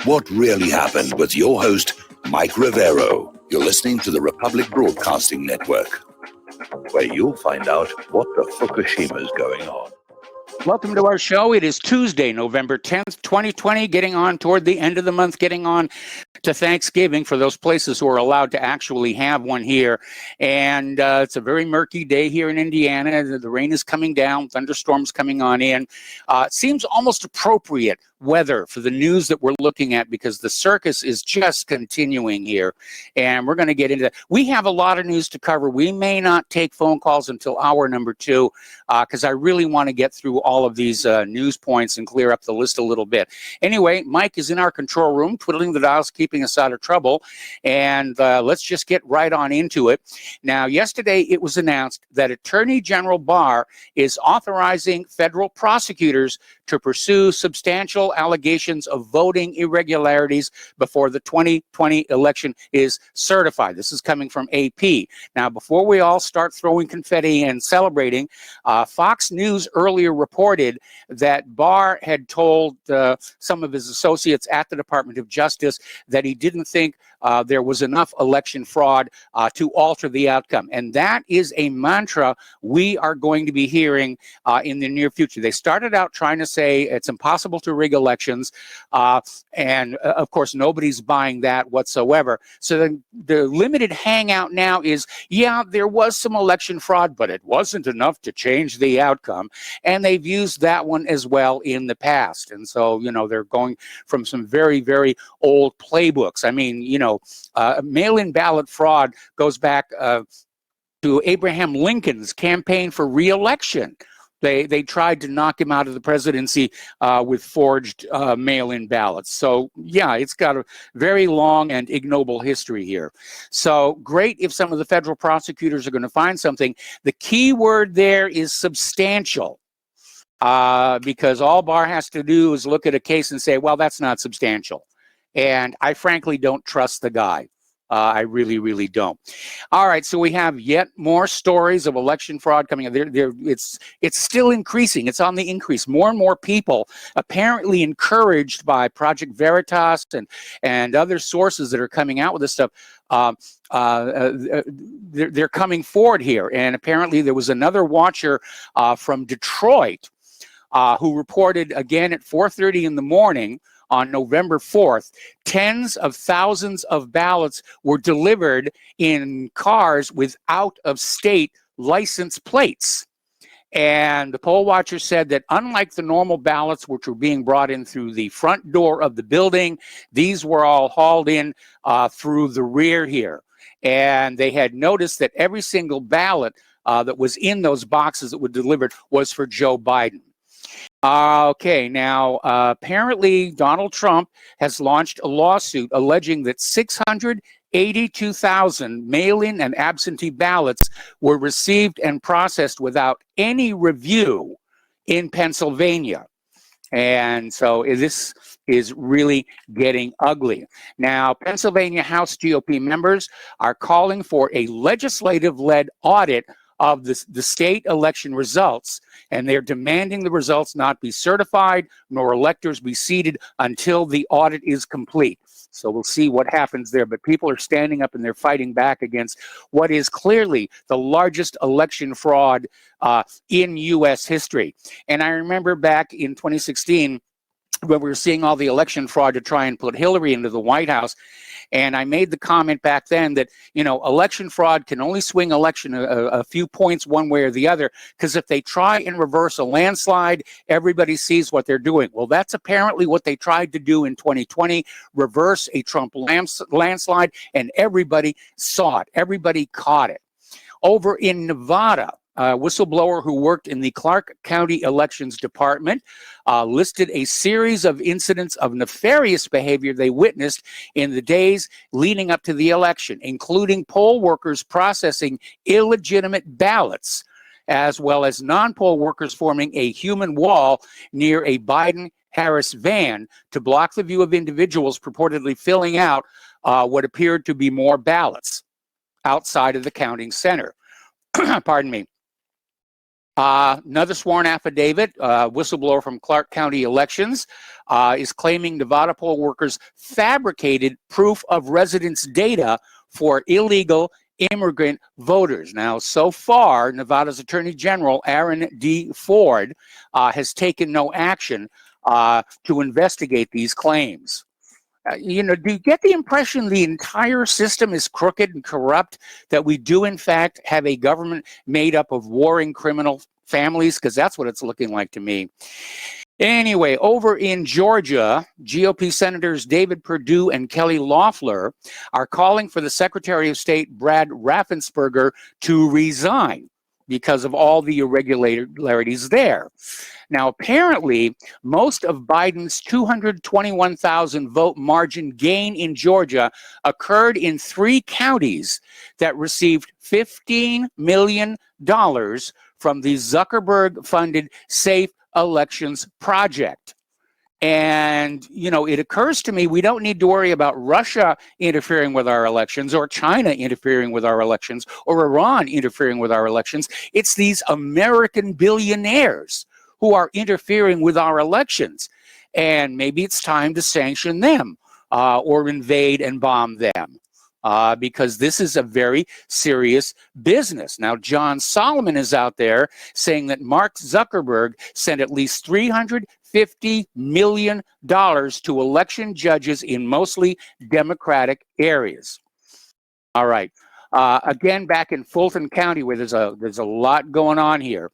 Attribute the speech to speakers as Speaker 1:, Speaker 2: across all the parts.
Speaker 1: What really happened with your host, Mike Rivero. You're listening to the Republic Broadcasting Network, where you'll find out what the Fukushima's going on.
Speaker 2: Welcome to our show. It is Tuesday, November 10th, 2020, getting on toward the end of the month, getting on to Thanksgiving for those places who are allowed to actually have one here. And it's a very murky day here in Indiana. The rain is coming down, thunderstorms coming on in. It seems almost appropriate weather for the news that we're looking at because the circus is just continuing here. And we're going to get into that. We have a lot of news to cover. We may not take phone calls until hour number 2 because I really want to get through all of these news points and clear up the list a little bit. Anyway, Mike is in our control room, twiddling the dials, keeping us out of trouble. And let's just get right on into it. Now, yesterday it was announced that Attorney General Barr is authorizing federal prosecutors to pursue substantial allegations of voting irregularities before the 2020 election is certified. This is coming from AP. Now, before we all start throwing confetti and celebrating, Fox News earlier reported that Barr had told some of his associates at the Department of Justice that he didn't think there was enough election fraud to alter the outcome. And that is a mantra we are going to be hearing in the near future. They started out trying to say it's impossible to rig elections. And of course, nobody's buying that whatsoever. So the limited hangout now is, yeah, there was some election fraud, but it wasn't enough to change the outcome. And they've used that one as well in the past. And so, you know, they're going from some very, very old playbooks. I mean, you know, mail-in ballot fraud goes back to Abraham Lincoln's campaign for re-election. They tried to knock him out of the presidency with forged mail-in ballots. So, yeah, it's got a very long and ignoble history here. So, great if some of the federal prosecutors are going to find something. The key word there is substantial, because all Barr has to do is look at a case and say, well, that's not substantial. And I frankly don't trust the guy. I really, really don't. All right, so we have yet more stories of election fraud coming up. It's still increasing. It's on the increase. More and more people, apparently encouraged by Project Veritas and other sources that are coming out with this stuff, they're coming forward here. And apparently there was another watcher from Detroit who reported again at 4:30 in the morning on November 4th, tens of thousands of ballots were delivered in cars with out-of-state license plates. And the poll watcher said that unlike the normal ballots, which were being brought in through the front door of the building, these were all hauled in through the rear here. And they had noticed that every single ballot that was in those boxes that were delivered was for Joe Biden. Okay, now apparently Donald Trump has launched a lawsuit alleging that 682,000 mail-in and absentee ballots were received and processed without any review in Pennsylvania. And so this is really getting ugly. Now, Pennsylvania House GOP members are calling for a legislative-led audit of the state election results, and they're demanding the results not be certified nor electors be seated until the audit is complete. So we'll see what happens there, but people are standing up and they're fighting back against what is clearly the largest election fraud in U.S. history. And I remember back in 2016, when we were seeing all the election fraud to try and put Hillary into the White House. And I made the comment back then that, you know, election fraud can only swing election a few points one way or the other, because if they try and reverse a landslide, everybody sees what they're doing. Well, that's apparently what they tried to do in 2020, reverse a Trump landslide, and everybody saw it. Everybody caught it. Over in Nevada, a whistleblower who worked in the Clark County Elections Department listed a series of incidents of nefarious behavior they witnessed in the days leading up to the election, including poll workers processing illegitimate ballots, as well as non-poll workers forming a human wall near a Biden-Harris van to block the view of individuals purportedly filling out what appeared to be more ballots outside of the counting center. Pardon me. Another sworn affidavit, whistleblower from Clark County Elections, is claiming Nevada poll workers fabricated proof of residence data for illegal immigrant voters. Now, so far, Nevada's Attorney General, Aaron D. Ford, has taken no action to investigate these claims. You know, do you get the impression the entire system is crooked and corrupt, that we do, in fact, have a government made up of warring criminal families? Because that's what it's looking like to me. Anyway, over in Georgia, GOP Senators David Perdue and Kelly Loeffler are calling for the Secretary of State, Brad Raffensperger, to resign because of all the irregularities there. Now, apparently, most of Biden's 221,000 vote margin gain in Georgia occurred in 3 counties that received $15 million from the Zuckerberg-funded Safe Elections Project. And, you know, it occurs to me we don't need to worry about Russia interfering with our elections, or China interfering with our elections, or Iran interfering with our elections. It's these American billionaires who are interfering with our elections. And maybe it's time to sanction them or invade and bomb them. Because this is a very serious business. Now, John Solomon is out there saying that Mark Zuckerberg sent at least $350 million to election judges in mostly Democratic areas. All right. Again, back in Fulton County, where there's a lot going on here,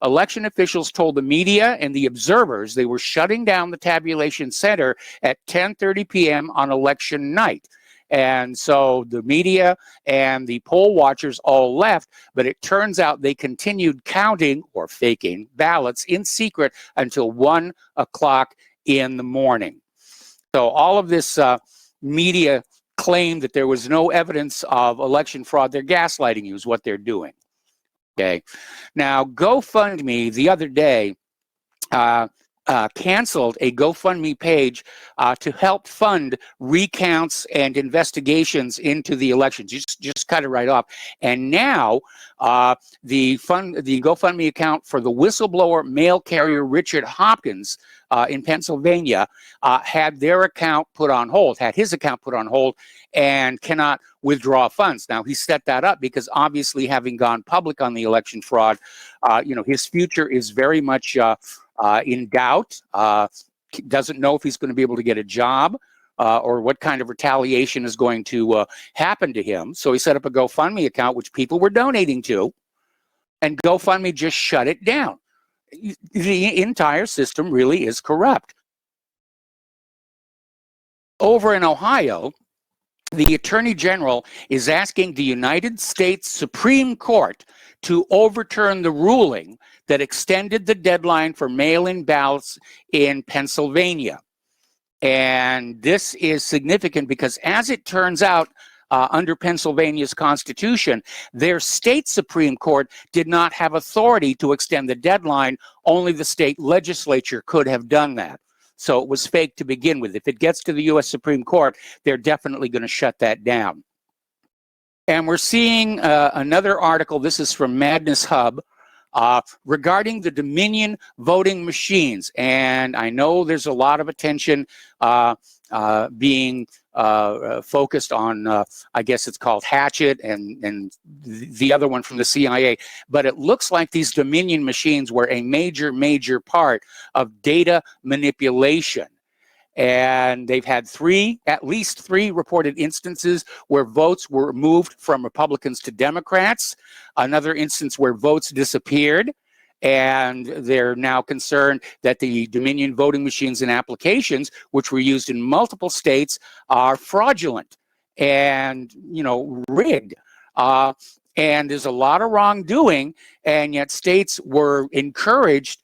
Speaker 2: election officials told the media and the observers they were shutting down the tabulation center at 10:30 p.m. on election night. And so the media and the poll watchers all left, but it turns out they continued counting or faking ballots in secret until 1 o'clock in the morning. So all of this media claimed that there was no evidence of election fraud. They're gaslighting you is what they're doing. Okay. Now, GoFundMe the other day canceled a GoFundMe page to help fund recounts and investigations into the elections. Just cut it right off. And now the GoFundMe account for the whistleblower mail carrier Richard Hopkins in Pennsylvania had their account put on hold, had his account put on hold, and cannot withdraw funds. Now, he set that up because obviously, having gone public on the election fraud, you know, his future is very much in doubt, doesn't know if he's going to be able to get a job or what kind of retaliation is going to happen to him. So he set up a GoFundMe account, which people were donating to, and GoFundMe just shut it down. The entire system really is corrupt. Over in Ohio, the Attorney General is asking the United States Supreme Court to overturn the ruling that extended the deadline for mail-in ballots in Pennsylvania. And this is significant because, as it turns out, under Pennsylvania's Constitution, their state Supreme Court did not have authority to extend the deadline. Only the state legislature could have done that. So it was fake to begin with. If it gets to the U.S. Supreme Court, they're definitely going to shut that down. And we're seeing another article. This is from Madness Hub regarding the Dominion voting machines. And I know there's a lot of attention being focused on, I guess it's called Hatchet and the other one from the CIA. But it looks like these Dominion machines were a major part of data manipulation. And they've had at least three reported instances where votes were moved from Republicans to Democrats, another instance where votes disappeared, and they're now concerned that the Dominion voting machines and applications, which were used in multiple states, are fraudulent and, you know, rigged. And there's a lot of wrongdoing, and yet states were encouraged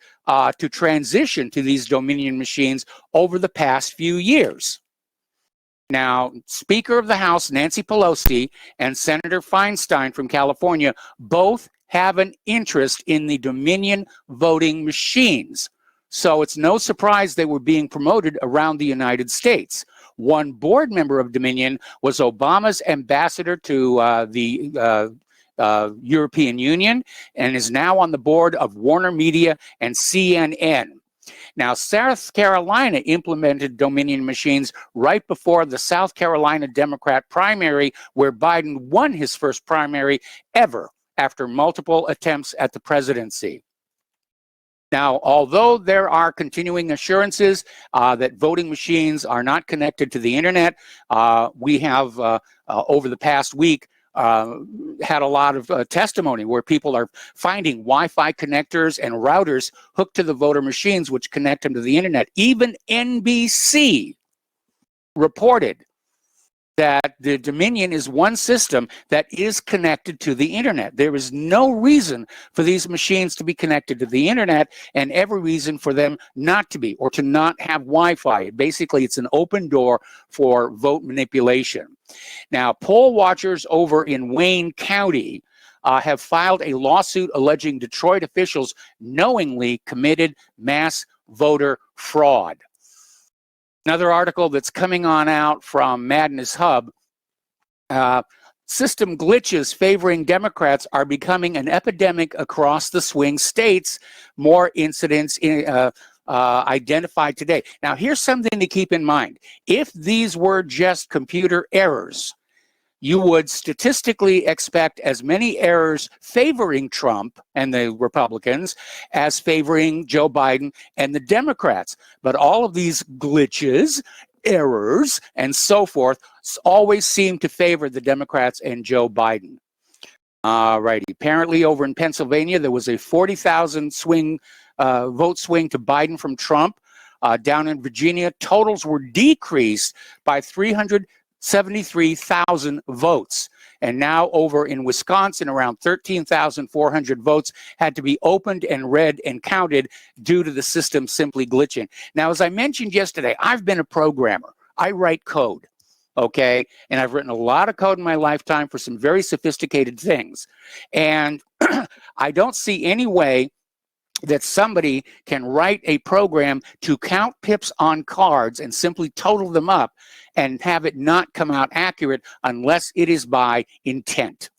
Speaker 2: to transition to these Dominion machines over the past few years. Now, Speaker of the House Nancy Pelosi and Senator Feinstein from California both have an interest in the Dominion voting machines. So it's no surprise they were being promoted around the United States. One board member of Dominion was Obama's ambassador to the European Union and is now on the board of Warner Media and CNN. Now, South Carolina implemented Dominion machines right before the South Carolina Democrat primary, where Biden won his first primary ever after multiple attempts at the presidency. Now, although there are continuing assurances that voting machines are not connected to the internet, we have, over the past week, had a lot of testimony where people are finding Wi-Fi connectors and routers hooked to the voter machines, which connect them to the internet. Even NBC reported that the Dominion is one system that is connected to the internet. There is no reason for these machines to be connected to the internet, and every reason for them not to be, or to not have Wi-Fi. Basically, it's an open door for vote manipulation. Now, poll watchers over in Wayne County have filed a lawsuit alleging Detroit officials knowingly committed mass voter fraud. Another article that's coming on out from Madness Hub, system glitches favoring Democrats are becoming an epidemic across the swing states. More incidents identified today. Now, here's something to keep in mind. If these were just computer errors, you would statistically expect as many errors favoring Trump and the Republicans as favoring Joe Biden and the Democrats. But all of these glitches, errors, and so forth always seem to favor the Democrats and Joe Biden. All righty. Apparently over in Pennsylvania, there was a 40,000 vote swing to Biden from Trump. Down in Virginia, totals were decreased by 373,000 votes. And now over in Wisconsin, around 13,400 votes had to be opened and read and counted due to the system simply glitching. Now, as I mentioned yesterday, I've been a programmer. I write code, okay? And I've written a lot of code in my lifetime for some very sophisticated things. And I don't see any way that somebody can write a program to count pips on cards and simply total them up and have it not come out accurate unless it is by intent.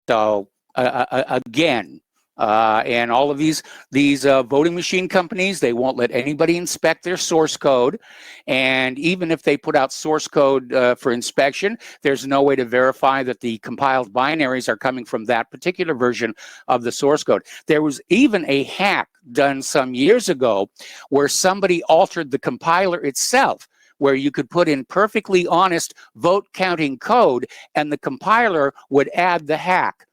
Speaker 2: So again, and all of these voting machine companies, they won't let anybody inspect their source code. And even if they put out source code for inspection, there's no way to verify that the compiled binaries are coming from that particular version of the source code. There was even a hack done some years ago where somebody altered the compiler itself, where you could put in perfectly honest vote counting code and the compiler would add the hack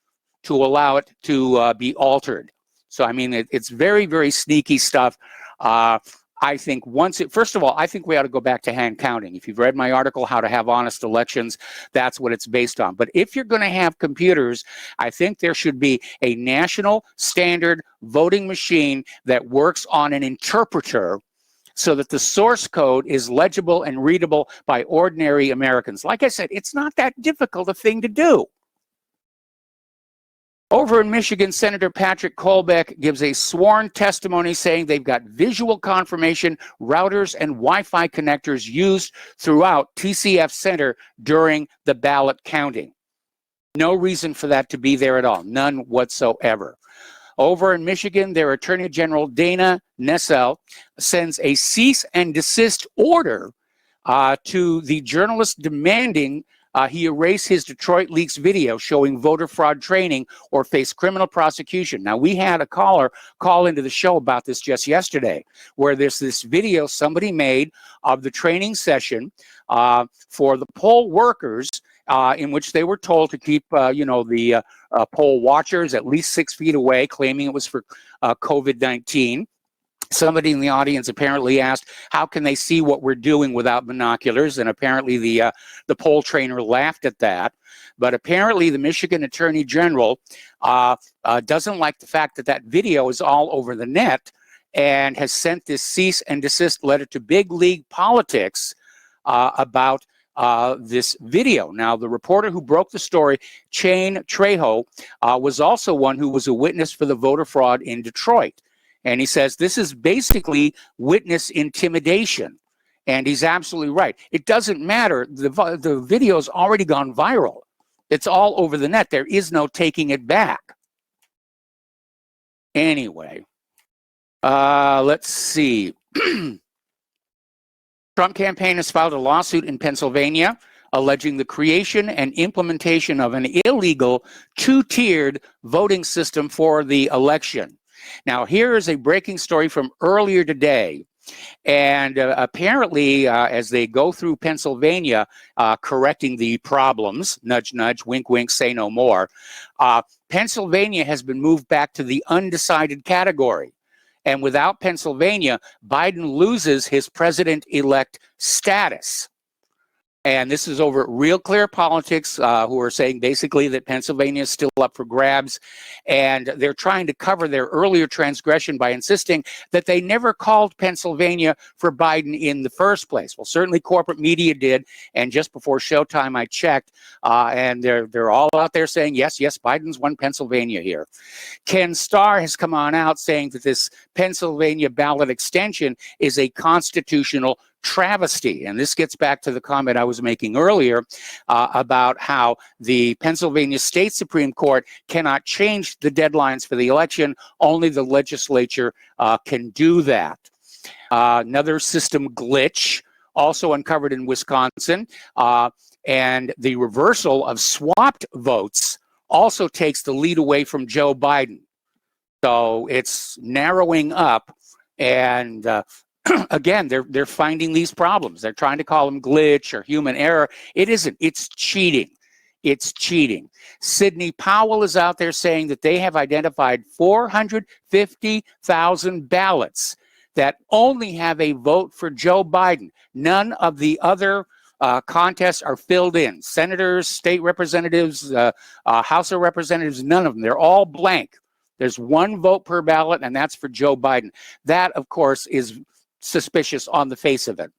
Speaker 2: to allow it to be altered. So, I mean, it's very, very sneaky stuff. I think first of all, I think we ought to go back to hand counting. If you've read my article, How to Have Honest Elections, that's what it's based on. But if you're going to have computers, I think there should be a national standard voting machine that works on an interpreter so that the source code is legible and readable by ordinary Americans. Like I said, it's not that difficult a thing to do. Over in Michigan, Senator Patrick Colbeck gives a sworn testimony saying they've got visual confirmation, routers, and Wi-Fi connectors used throughout TCF Center during the ballot counting. No reason for that to be there at all, none whatsoever. Over in Michigan, their Attorney General Dana Nessel sends a cease and desist order to the journalist demanding he erase his Detroit Leaks video showing voter fraud training or face criminal prosecution. Now, we had a caller call into the show about this just yesterday, where there's this video somebody made of the training session for the poll workers, in which they were told to keep, the poll watchers at least 6 feet away, claiming it was for COVID-19. Somebody in the audience apparently asked, how can they see what we're doing without binoculars? And apparently the poll trainer laughed at that. But apparently the Michigan Attorney General doesn't like the fact that that video is all over the net and has sent this cease and desist letter to Big League Politics about this video. Now, the reporter who broke the story, Shane Trejo, was also one who was a witness for the voter fraud in Detroit. And he says this is basically witness intimidation. And he's absolutely right. It doesn't matter. The video's already gone viral. It's all over the net. There is no taking it back. Anyway, let's see. Trump campaign has filed a lawsuit in Pennsylvania alleging the creation and implementation of an illegal two-tiered voting system for the election. Now, here is a breaking story from earlier today. And apparently, as they go through Pennsylvania, correcting the problems, nudge, nudge, wink, wink, say no more, Pennsylvania has been moved back to the undecided category. And without Pennsylvania, Biden loses his president-elect status. And this is over at Real Clear Politics, who are saying basically that Pennsylvania is still up for grabs. And they're trying to cover their earlier transgression by insisting that they never called Pennsylvania for Biden in the first place. Well, certainly corporate media did. And just before showtime, I checked, and they're all out there saying, yes, Biden's won Pennsylvania here. Ken Starr has come on out saying that this Pennsylvania ballot extension is a constitutional travesty. And this gets back to the comment I was making earlier about how the Pennsylvania State Supreme Court cannot change the deadlines for the election. Only the legislature can do that. Another system glitch also uncovered in Wisconsin, and the reversal of swapped votes also takes the lead away from Joe Biden. So it's narrowing up, and again, they're finding these problems. They're trying to call them glitch or human error. It isn't. It's cheating. It's cheating. Sidney Powell is out there saying that they have identified 450,000 ballots that only have a vote for Joe Biden. None of the other contests are filled in. Senators, state representatives, House of Representatives, none of them. They're all blank. There's one vote per ballot, and that's for Joe Biden. That, of course, is suspicious on the face of it.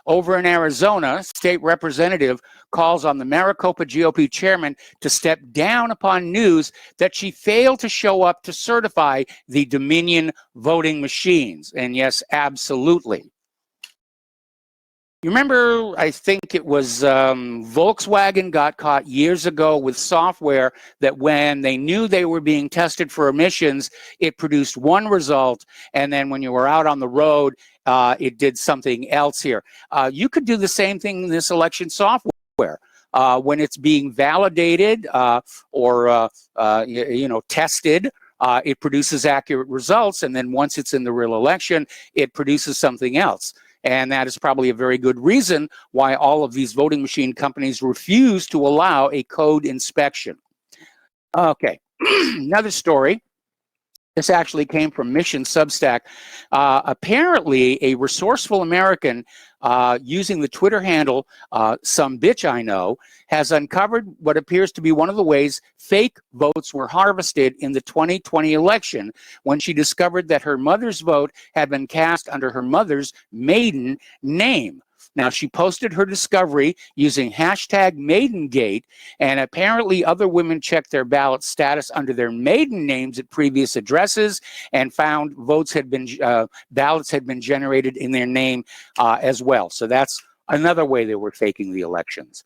Speaker 2: Over in Arizona, state representative calls on the Maricopa GOP chairman to step down upon news that she failed to show up to certify the Dominion voting machines. And yes, absolutely. You remember, I think it was Volkswagen got caught years ago with software that when they knew they were being tested for emissions, it produced one result, and then when you were out on the road, it did something else here. You could do the same thing in this election software. When it's being validated or tested, it produces accurate results, and then once it's in the real election, it produces something else. And that is probably a very good reason why all of these voting machine companies refuse to allow a code inspection. Okay, another story. This actually came from Mission Substack. Apparently, a resourceful American using the Twitter handle, Some Bitch I Know, has uncovered what appears to be one of the ways fake votes were harvested in the 2020 election when she discovered that her mother's vote had been cast under her mother's maiden name. Now, she posted her discovery using hashtag Maidengate, and apparently other women checked their ballot status under their maiden names at previous addresses and found ballots had been generated in their name as well. So that's another way they were faking the elections.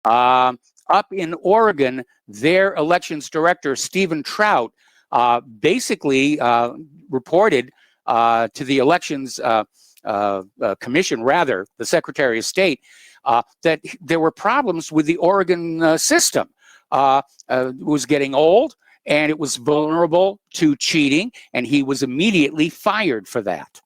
Speaker 2: Up in Oregon, their elections director, Stephen Trout, basically reported to the elections commission, rather, the Secretary of State, that there were problems with the Oregon system. It was getting old, and it was vulnerable to cheating, and he was immediately fired for that.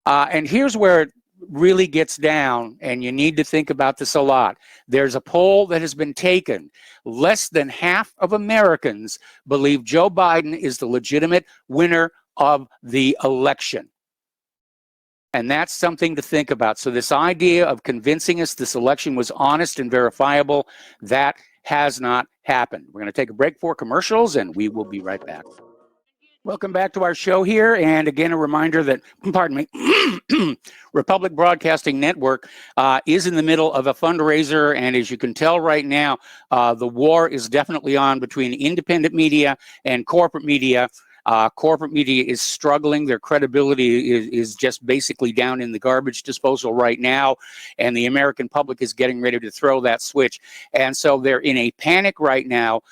Speaker 2: And here's where it really gets down, and you need to think about this a lot. There's a poll that has been taken. Less than half of Americans believe Joe Biden is the legitimate winner of the election. And that's something to think about. So this idea of convincing us this election was honest and verifiable, that has not happened. We're going to take a break for commercials, and we will be right back. Welcome back to our show here. And again, a reminder that, pardon me, Republic Broadcasting Network is in the middle of a fundraiser. And as you can tell right now, the war is definitely on between independent media and corporate media. Corporate media is struggling. Their credibility is just basically down in the garbage disposal right now, and the American public is getting ready to throw that switch. And so they're in a panic right now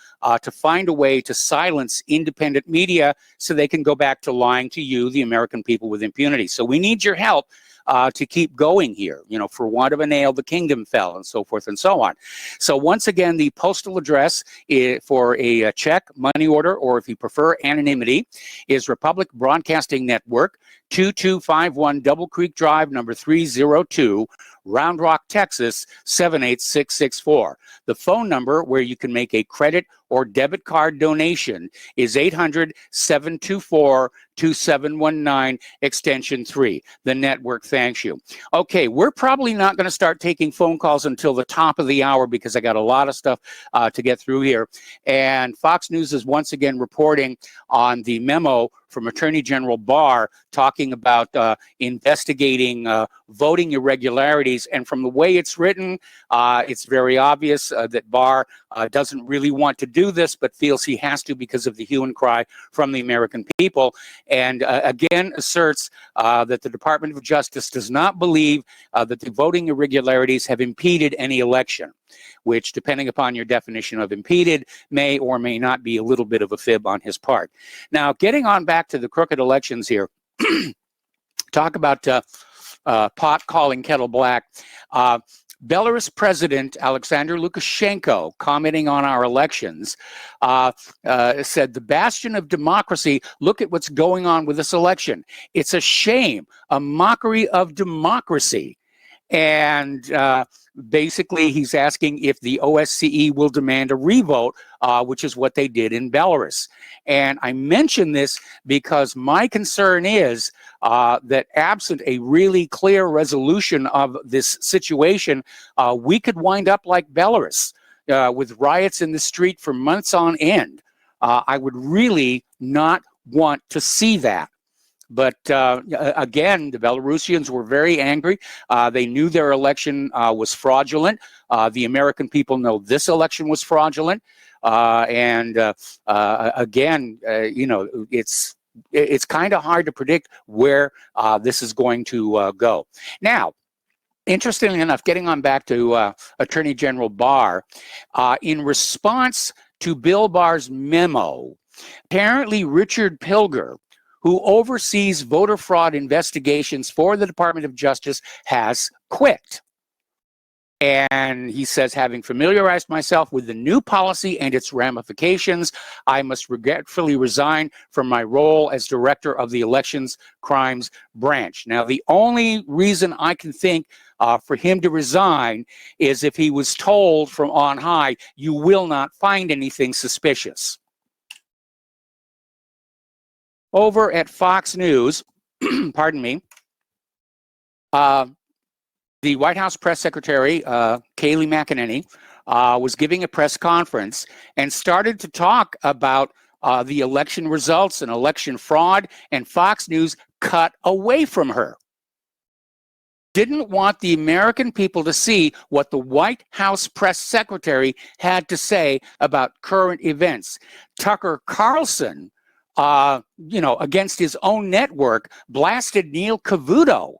Speaker 2: to find a way to silence independent media so they can go back to lying to you, the American people, with impunity. So we need your help to keep going here. You know, for want of a nail, the kingdom fell, and so forth and so on. So once again, the postal address for a check, money order, or if you prefer anonymity, is Republic Broadcasting Network, 2251 Double Creek Drive, number 302, Round Rock, Texas, 78664. The phone number where you can make a credit or debit card donation is 800-724-2719, extension 3. The network thanks you. Okay, we're probably not going to start taking phone calls until the top of the hour because I got a lot of stuff to get through here. And Fox News is once again reporting on the memo from Attorney General Barr talking about investigating voting irregularities. And from the way it's written, it's very obvious that Barr doesn't really want to do this, but feels he has to because of the hue and cry from the American people. And again asserts that the Department of Justice does not believe that the voting irregularities have impeded any election, which, depending upon your definition of impeded, may or may not be a little bit of a fib on his part. Now, getting on back to the crooked elections here, talk about pot calling kettle black. Belarus President Alexander Lukashenko, commenting on our elections, said, "The bastion of democracy, look at what's going on with this election. It's a shame, a mockery of democracy." And basically, he's asking if the OSCE will demand a revote, which is what they did in Belarus. And I mention this because my concern is that absent a really clear resolution of this situation, we could wind up like Belarus with riots in the street for months on end. I would really not want to see that. But again, the Belarusians were very angry. They knew their election was fraudulent. The American people know this election was fraudulent. Again, you know, it's kind of hard to predict where this is going to go. Now, interestingly enough, getting on back to Attorney General Barr, in response to Bill Barr's memo, apparently Richard Pilger, who oversees voter fraud investigations for the Department of Justice, has quit. And he says, having familiarized myself with the new policy and its ramifications, I must regretfully resign from my role as director of the Elections Crimes Branch. Now, the only reason I can think for him to resign is if he was told from on high, you will not find anything suspicious. Over at Fox News, pardon me, the White House press secretary, Kayleigh McEnany, was giving a press conference and started to talk about the election results and election fraud, and Fox News cut away from her. Didn't want the American people to see what the White House press secretary had to say about current events. Tucker Carlson, you know, against his own network, blasted Neil Cavuto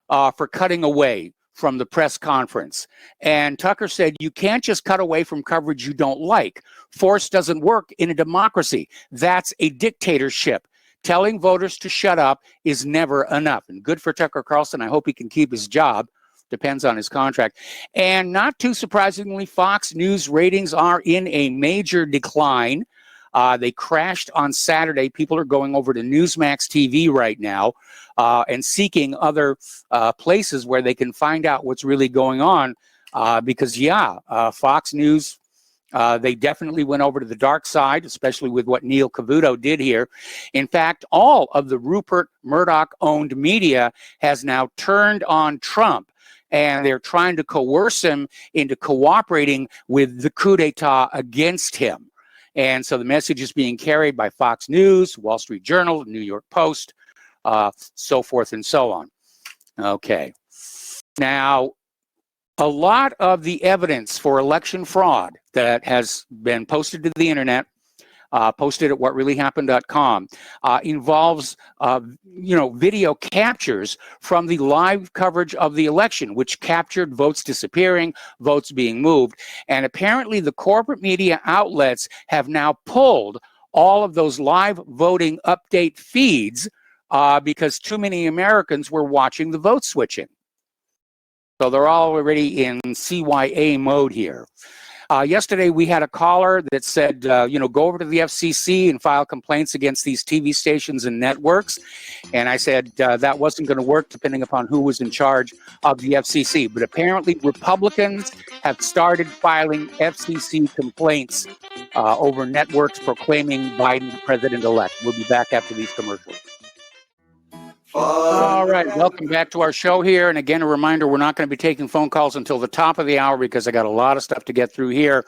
Speaker 2: for cutting away from the press conference. And Tucker said, you can't just cut away from coverage you don't like. Force doesn't work in a democracy. That's a dictatorship. Telling voters to shut up is never enough. And good for Tucker Carlson. I hope he can keep his job. Depends on his contract. And not too surprisingly, Fox News ratings are in a major decline. They crashed on Saturday. People are going over to Newsmax TV right now and seeking other places where they can find out what's really going on. Because, yeah, Fox News, they definitely went over to the dark side, especially with what Neil Cavuto did here. In fact, all of the Rupert Murdoch-owned media has now turned on Trump, and they're trying to coerce him into cooperating with the coup d'etat against him. And so the message is being carried by Fox News, Wall Street Journal, New York Post, so forth and so on. Okay. Now, a lot of the evidence for election fraud that has been posted to the internet posted at whatreallyhappened.com, involves video captures from the live coverage of the election, which captured votes disappearing, votes being moved. And apparently the corporate media outlets have now pulled all of those live voting update feeds because too many Americans were watching the vote switching. So they're already in CYA mode here. Yesterday, we had a caller that said, go over to the FCC and file complaints against these TV stations and networks. And I said that wasn't going to work depending upon who was in charge of the FCC. But apparently, Republicans have started filing FCC complaints over networks proclaiming Biden president-elect. We'll be back after these commercials. All right, welcome back to our show here. And again, a reminder, we're not going to be taking phone calls until the top of the hour because I got a lot of stuff to get through here.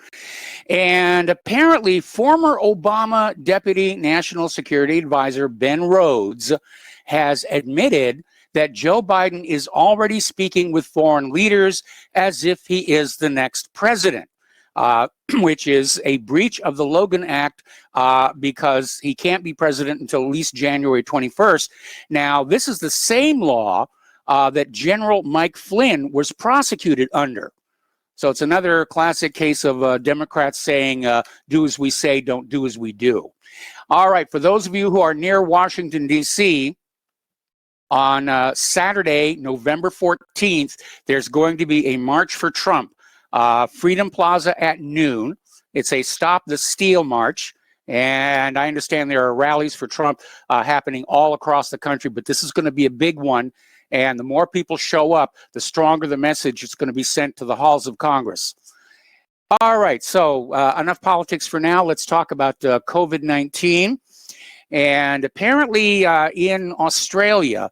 Speaker 2: And apparently, former Obama Deputy National Security Advisor Ben Rhodes has admitted that Joe Biden is already speaking with foreign leaders as if he is the next president. Which is a breach of the Logan Act because he can't be president until at least January 21st. Now, this is the same law that General Mike Flynn was prosecuted under. So it's another classic case of Democrats saying, do as we say, don't do as we do. All right, for those of you who are near Washington, D.C., on Saturday, November 14th, there's going to be a March for Trump. Freedom Plaza at noon. It's a Stop the Steal march. And I understand there are rallies for Trump happening all across the country, but this is going to be a big one. And the more people show up, the stronger the message is going to be sent to the halls of Congress. All right, so enough politics for now. Let's talk about COVID-19. And apparently in Australia,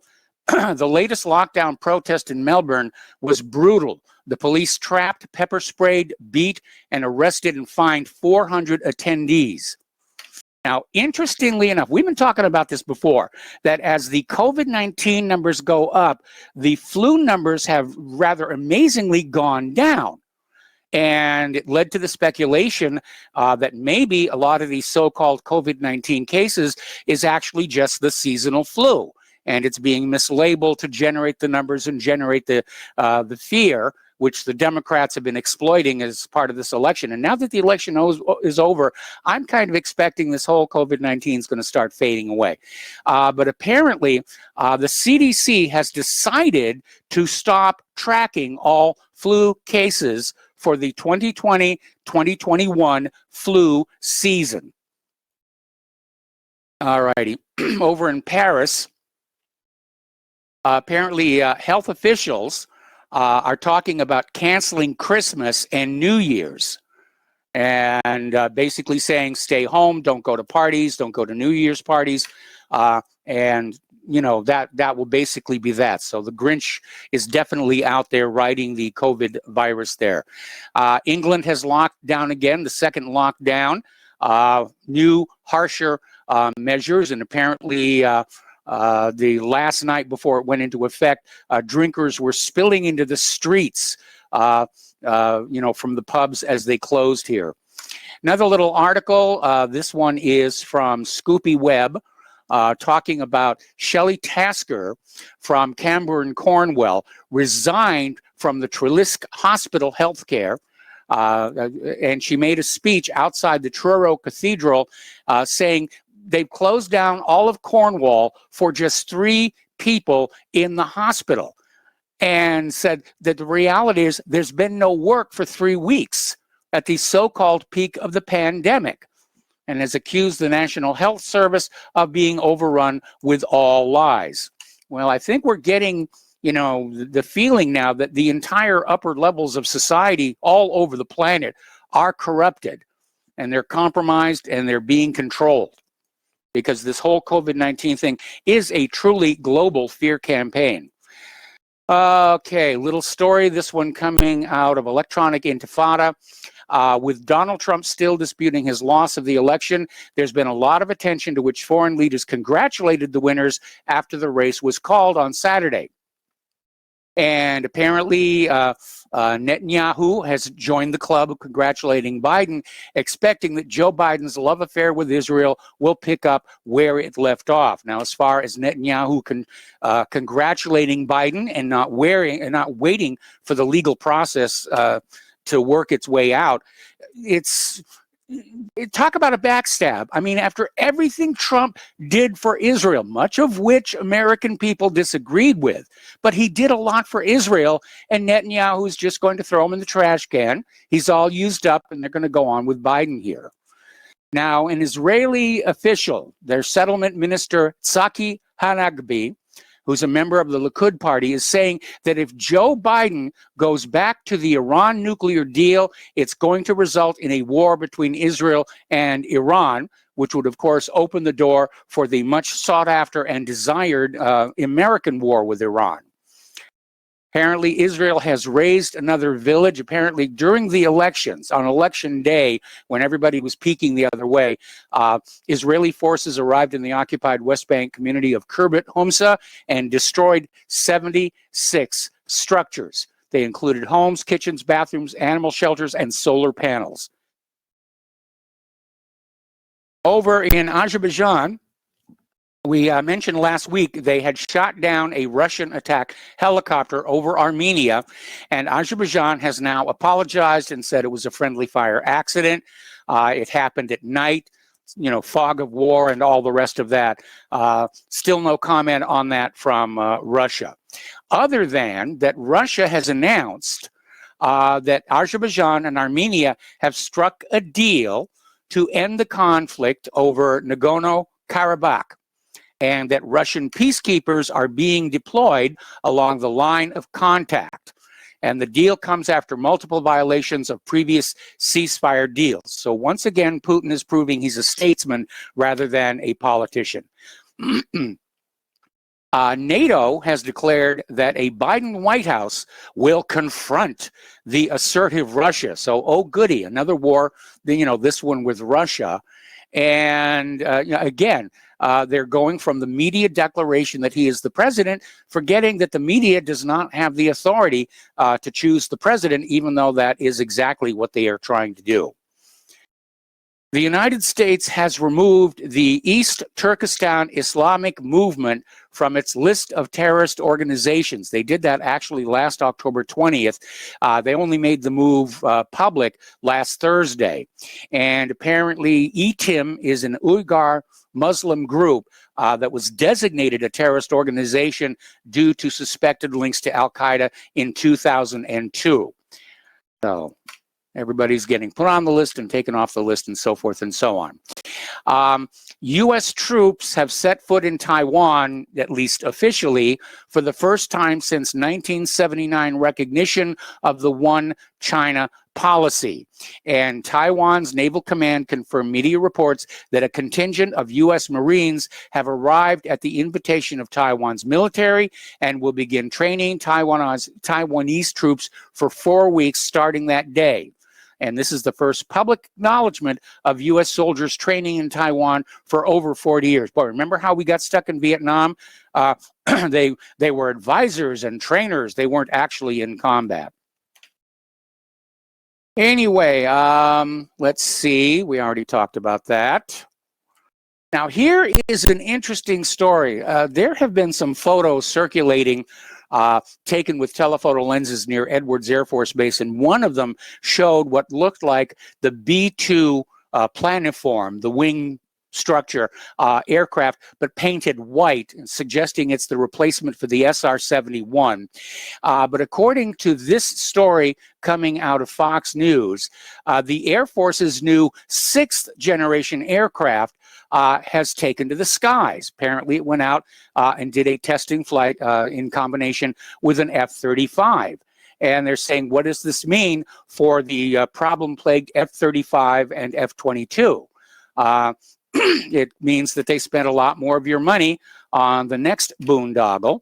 Speaker 2: the latest lockdown protest in Melbourne was brutal. The police trapped, pepper sprayed, beat, and arrested and fined 400 attendees. Now, interestingly enough, we've been talking about this before, that as the COVID-19 numbers go up, the flu numbers have rather amazingly gone down. And it led to the speculation that maybe a lot of these so-called COVID-19 cases is actually just the seasonal flu. And it's being mislabeled to generate the numbers and generate the fear, which the Democrats have been exploiting as part of this election. And now that the election is over, I'm kind of expecting this whole COVID-19 is going to start fading away. But apparently, the CDC has decided to stop tracking all flu cases for the 2020-2021 flu season. All righty. Over in Paris, apparently health officials are talking about canceling Christmas and New Year's and basically saying stay home, don't go to parties, don't go to New Year's parties. And, that will basically be that. So the Grinch is definitely out there riding the COVID virus there. England has locked down again, the second lockdown, new harsher measures, and apparently the last night before it went into effect, drinkers were spilling into the streets, from the pubs as they closed here. Another little article, this one is from Scoopy Web, talking about Shelley Tasker from Camborne, Cornwall, resigned from the Trelisk Hospital Healthcare. And she made a speech outside the Truro Cathedral saying they've closed down all of Cornwall for just 3 people in the hospital, and said that the reality is there's been no work for 3 weeks at the so-called peak of the pandemic, and has accused the National Health Service of being overrun with all lies. Well, I think we're getting, the feeling now that the entire upper levels of society all over the planet are corrupted, and they're compromised, and they're being controlled, because this whole COVID-19 thing is a truly global fear campaign. Okay, little story, this one coming out of Electronic Intifada. With Donald Trump still disputing his loss of the election, there's been a lot of attention to which foreign leaders congratulated the winners after the race was called on Saturday. And apparently, Netanyahu has joined the club of congratulating Biden, expecting that Joe Biden's love affair with Israel will pick up where it left off. Now, as far as Netanyahu congratulating Biden and not waiting for the legal process to work its way out, talk about a backstab. I mean, after everything Trump did for Israel, much of which American people disagreed with, but he did a lot for Israel, and Netanyahu's just going to throw him in the trash can. He's all used up, and they're going to go on with Biden here. Now, an Israeli official, their settlement minister, Tzaki Hanagbi, who's a member of the Likud party, is saying that if Joe Biden goes back to the Iran nuclear deal, it's going to result in a war between Israel and Iran, which would, of course, open the door for the much sought after and desired American war with Iran. Apparently, Israel has raised another village. Apparently, during the elections, on election day, when everybody was peeking the other way, Israeli forces arrived in the occupied West Bank community of Kirbet Homsa and destroyed 76 structures. They included homes, kitchens, bathrooms, animal shelters, and solar panels. Over in Azerbaijan, we mentioned last week they had shot down a Russian attack helicopter over Armenia, and Azerbaijan has now apologized and said it was a friendly fire accident. It happened at night, fog of war and all the rest of that. Still no comment on that from Russia, other than that Russia has announced that Azerbaijan and Armenia have struck a deal to end the conflict over Nagorno-Karabakh, and that Russian peacekeepers are being deployed along the line of contact. And the deal comes after multiple violations of previous ceasefire deals. So once again, Putin is proving he's a statesman rather than a politician. NATO has declared that a Biden White House will confront the assertive Russia. So, oh goody, another war, this one with Russia. And again, they're going from the media declaration that he is the president, forgetting that the media does not have the authority to choose the president, even though that is exactly what they are trying to do. The United States has removed the East Turkestan Islamic movement from its list of terrorist organizations. They did that actually last October 20th. They only made the move public last Thursday. And apparently ETIM is an Uyghur Muslim group that was designated a terrorist organization due to suspected links to Al-Qaeda in 2002. So everybody's getting put on the list and taken off the list and so forth and so on. U.S. troops have set foot in Taiwan, at least officially, for the first time since 1979 recognition of the One China policy. And Taiwan's Naval Command confirmed media reports that a contingent of U.S. Marines have arrived at the invitation of Taiwan's military and will begin training Taiwanese troops for 4 weeks starting that day. And this is the first public acknowledgement of U.S. soldiers training in Taiwan for over 40 years. But remember how we got stuck in Vietnam? They were advisors and trainers. They weren't actually in combat. Anyway, let's see. We already talked about that. Now, here is an interesting story. There have been some photos circulating taken with telephoto lenses near Edwards Air Force Base, and one of them showed what looked like the B-2 planiform, the wing structure aircraft, but painted white, suggesting it's the replacement for the SR-71. But according to this story coming out of Fox News, the Air Force's new 6th generation aircraft has taken to the skies. Apparently it went out and did a testing flight in combination with an F-35. And they're saying, what does this mean for the problem-plagued F-35 and F-22? It means that they spent a lot more of your money on the next boondoggle.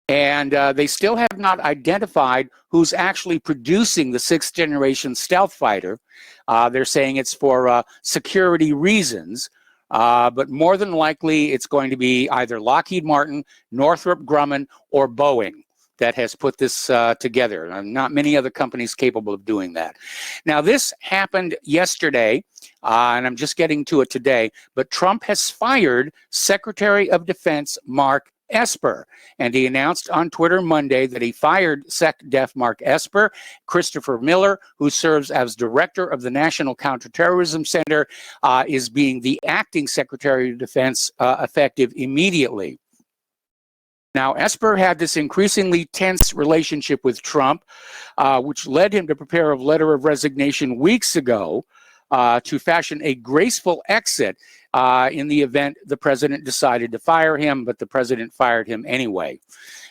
Speaker 2: And they still have not identified who's actually producing the 6th generation stealth fighter. They're saying it's for security reasons, but more than likely it's going to be either Lockheed Martin, Northrop Grumman, or Boeing that has put this together. Not many other companies capable of doing that. Now, this happened yesterday, and I'm just getting to it today, but Trump has fired Secretary of Defense Mark Esper, and he announced on Twitter Monday that he fired SecDef Mark Esper. Christopher Miller, who serves as director of the National Counterterrorism Center, is being the acting Secretary of Defense effective immediately. Now, Esper had this increasingly tense relationship with Trump, which led him to prepare a letter of resignation weeks ago to fashion a graceful exit in the event the president decided to fire him, but the president fired him anyway.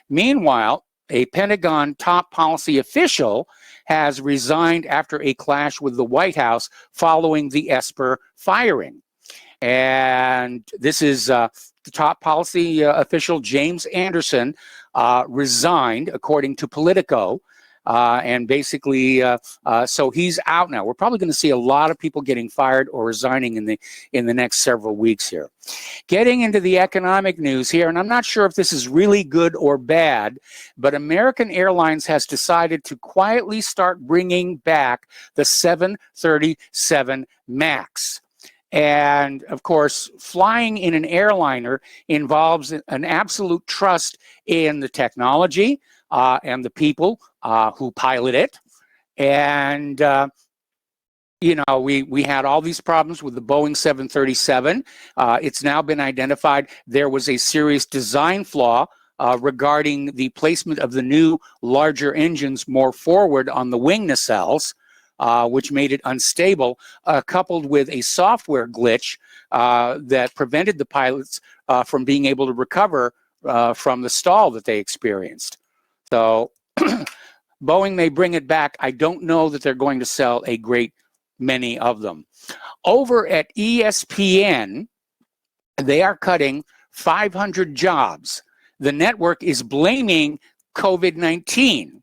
Speaker 2: Meanwhile, a Pentagon top policy official has resigned after a clash with the White House following the Esper firing. And this is the top policy official, James Anderson, resigned, according to Politico. And basically, so he's out now. We're probably going to see a lot of people getting fired or resigning in the next several weeks here. Getting into the economic news here, and I'm not sure if this is really good or bad, but American Airlines has decided to quietly start bringing back the 737 MAX. And of course, flying in an airliner involves an absolute trust in the technology and the people who pilot it. And, you know, we had all these problems with the Boeing 737. It's now been identified there was a serious design flaw regarding the placement of the new larger engines more forward on the wing nacelles, which made it unstable, coupled with a software glitch that prevented the pilots from being able to recover from the stall that they experienced. So Boeing may bring it back. I don't know that they're going to sell a great many of them. Over at ESPN, they are cutting 500 jobs. The network is blaming COVID-19,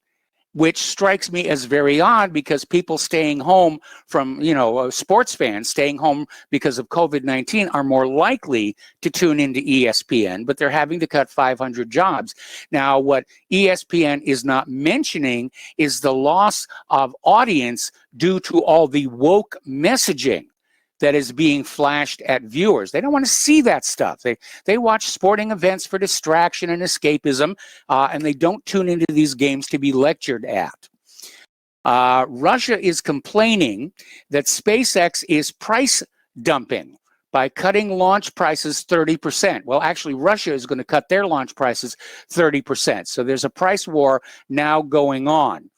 Speaker 2: which strikes me as very odd because people staying home from, you know, sports fans staying home because of COVID-19 are more likely to tune into ESPN, but they're having to cut 500 jobs. Now, what ESPN is not mentioning is the loss of audience due to all the woke messaging that is being flashed at viewers. They don't want to see that stuff. They watch sporting events for distraction and escapism, and they don't tune into these games to be lectured at. Russia is complaining that SpaceX is price dumping by cutting launch prices 30%. Well, actually, Russia is going to cut their launch prices 30%. So there's a price war now going on.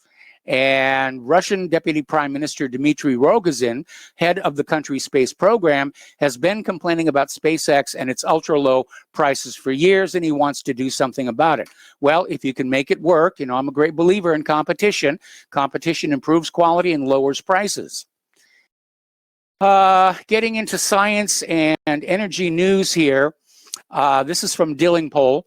Speaker 2: And Russian Deputy Prime Minister Dmitry Rogozin, head of the country's space program, has been complaining about SpaceX and its ultra-low prices for years, and he wants to do something about it. Well, if you can make it work, you know, I'm a great believer in competition. Competition improves quality and lowers prices. Getting into science and energy news here. This is from Dilling Poll.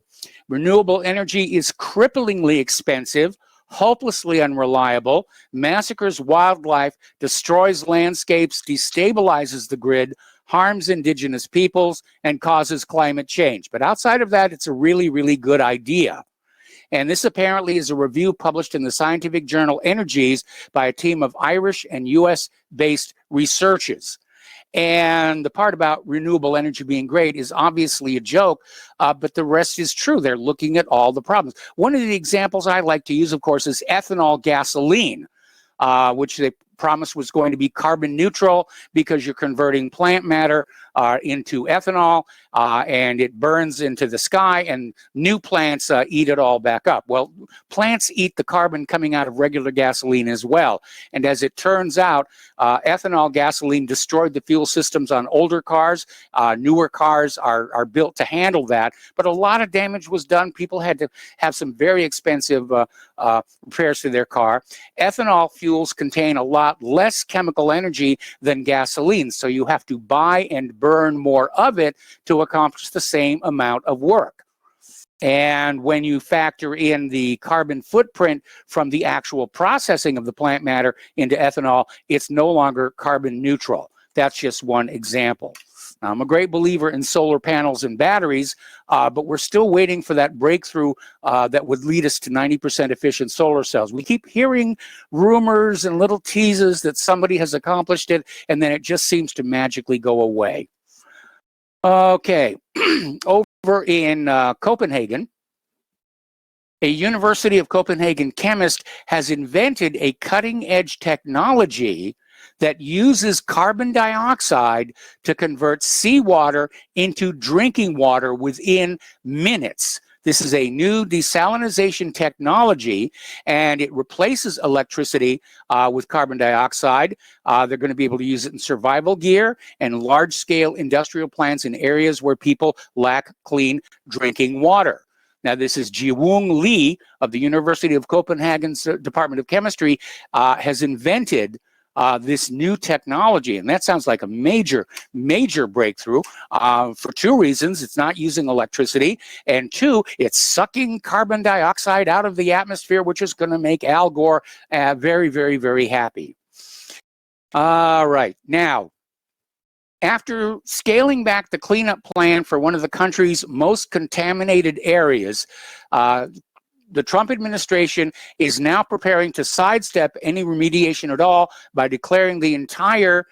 Speaker 2: Renewable energy is cripplingly expensive, hopelessly unreliable, massacres wildlife, destroys landscapes, destabilizes the grid, harms indigenous peoples, and causes climate change. But outside of that, it's a really, really good idea. And this apparently is a review published in the scientific journal Energies by a team of Irish and US-based researchers. And the part about renewable energy being great is obviously a joke, but the rest is true. They're looking at all the problems. One of the examples I like to use, of course, is ethanol gasoline, which they promised was going to be carbon neutral because you're converting plant matter into ethanol, and it burns into the sky, and new plants eat it all back up. Well, plants eat the carbon coming out of regular gasoline as well. And as it turns out, ethanol gasoline destroyed the fuel systems on older cars. Newer cars are built to handle that, but a lot of damage was done. People had to have some very expensive repairs to their car. Ethanol fuels contain a lot less chemical energy than gasoline, so you have to buy and burn more of it to accomplish the same amount of work. And when you factor in the carbon footprint from the actual processing of the plant matter into ethanol, it's no longer carbon neutral. That's just one example. Now, I'm a great believer in solar panels and batteries, but we're still waiting for that breakthrough that would lead us to 90% efficient solar cells. We keep hearing rumors and little teases that somebody has accomplished it, and then it just seems to magically go away. Okay, over in Copenhagen, a University of Copenhagen chemist has invented a cutting-edge technology that uses carbon dioxide to convert seawater into drinking water within minutes. This is a new desalination technology, and it replaces electricity with carbon dioxide. They're going to be able to use it in survival gear and large-scale industrial plants in areas where people lack clean drinking water. Now, this is Ji-Woong Lee of the University of Copenhagen's Department of Chemistry has invented this new technology, and that sounds like a major breakthrough for two reasons. It's not using electricity, and two, it's sucking carbon dioxide out of the atmosphere, which is going to make Al Gore very, very, very happy. All right, now, after scaling back the cleanup plan for one of the country's most contaminated areas, the Trump administration is now preparing to sidestep any remediation at all by declaring the entire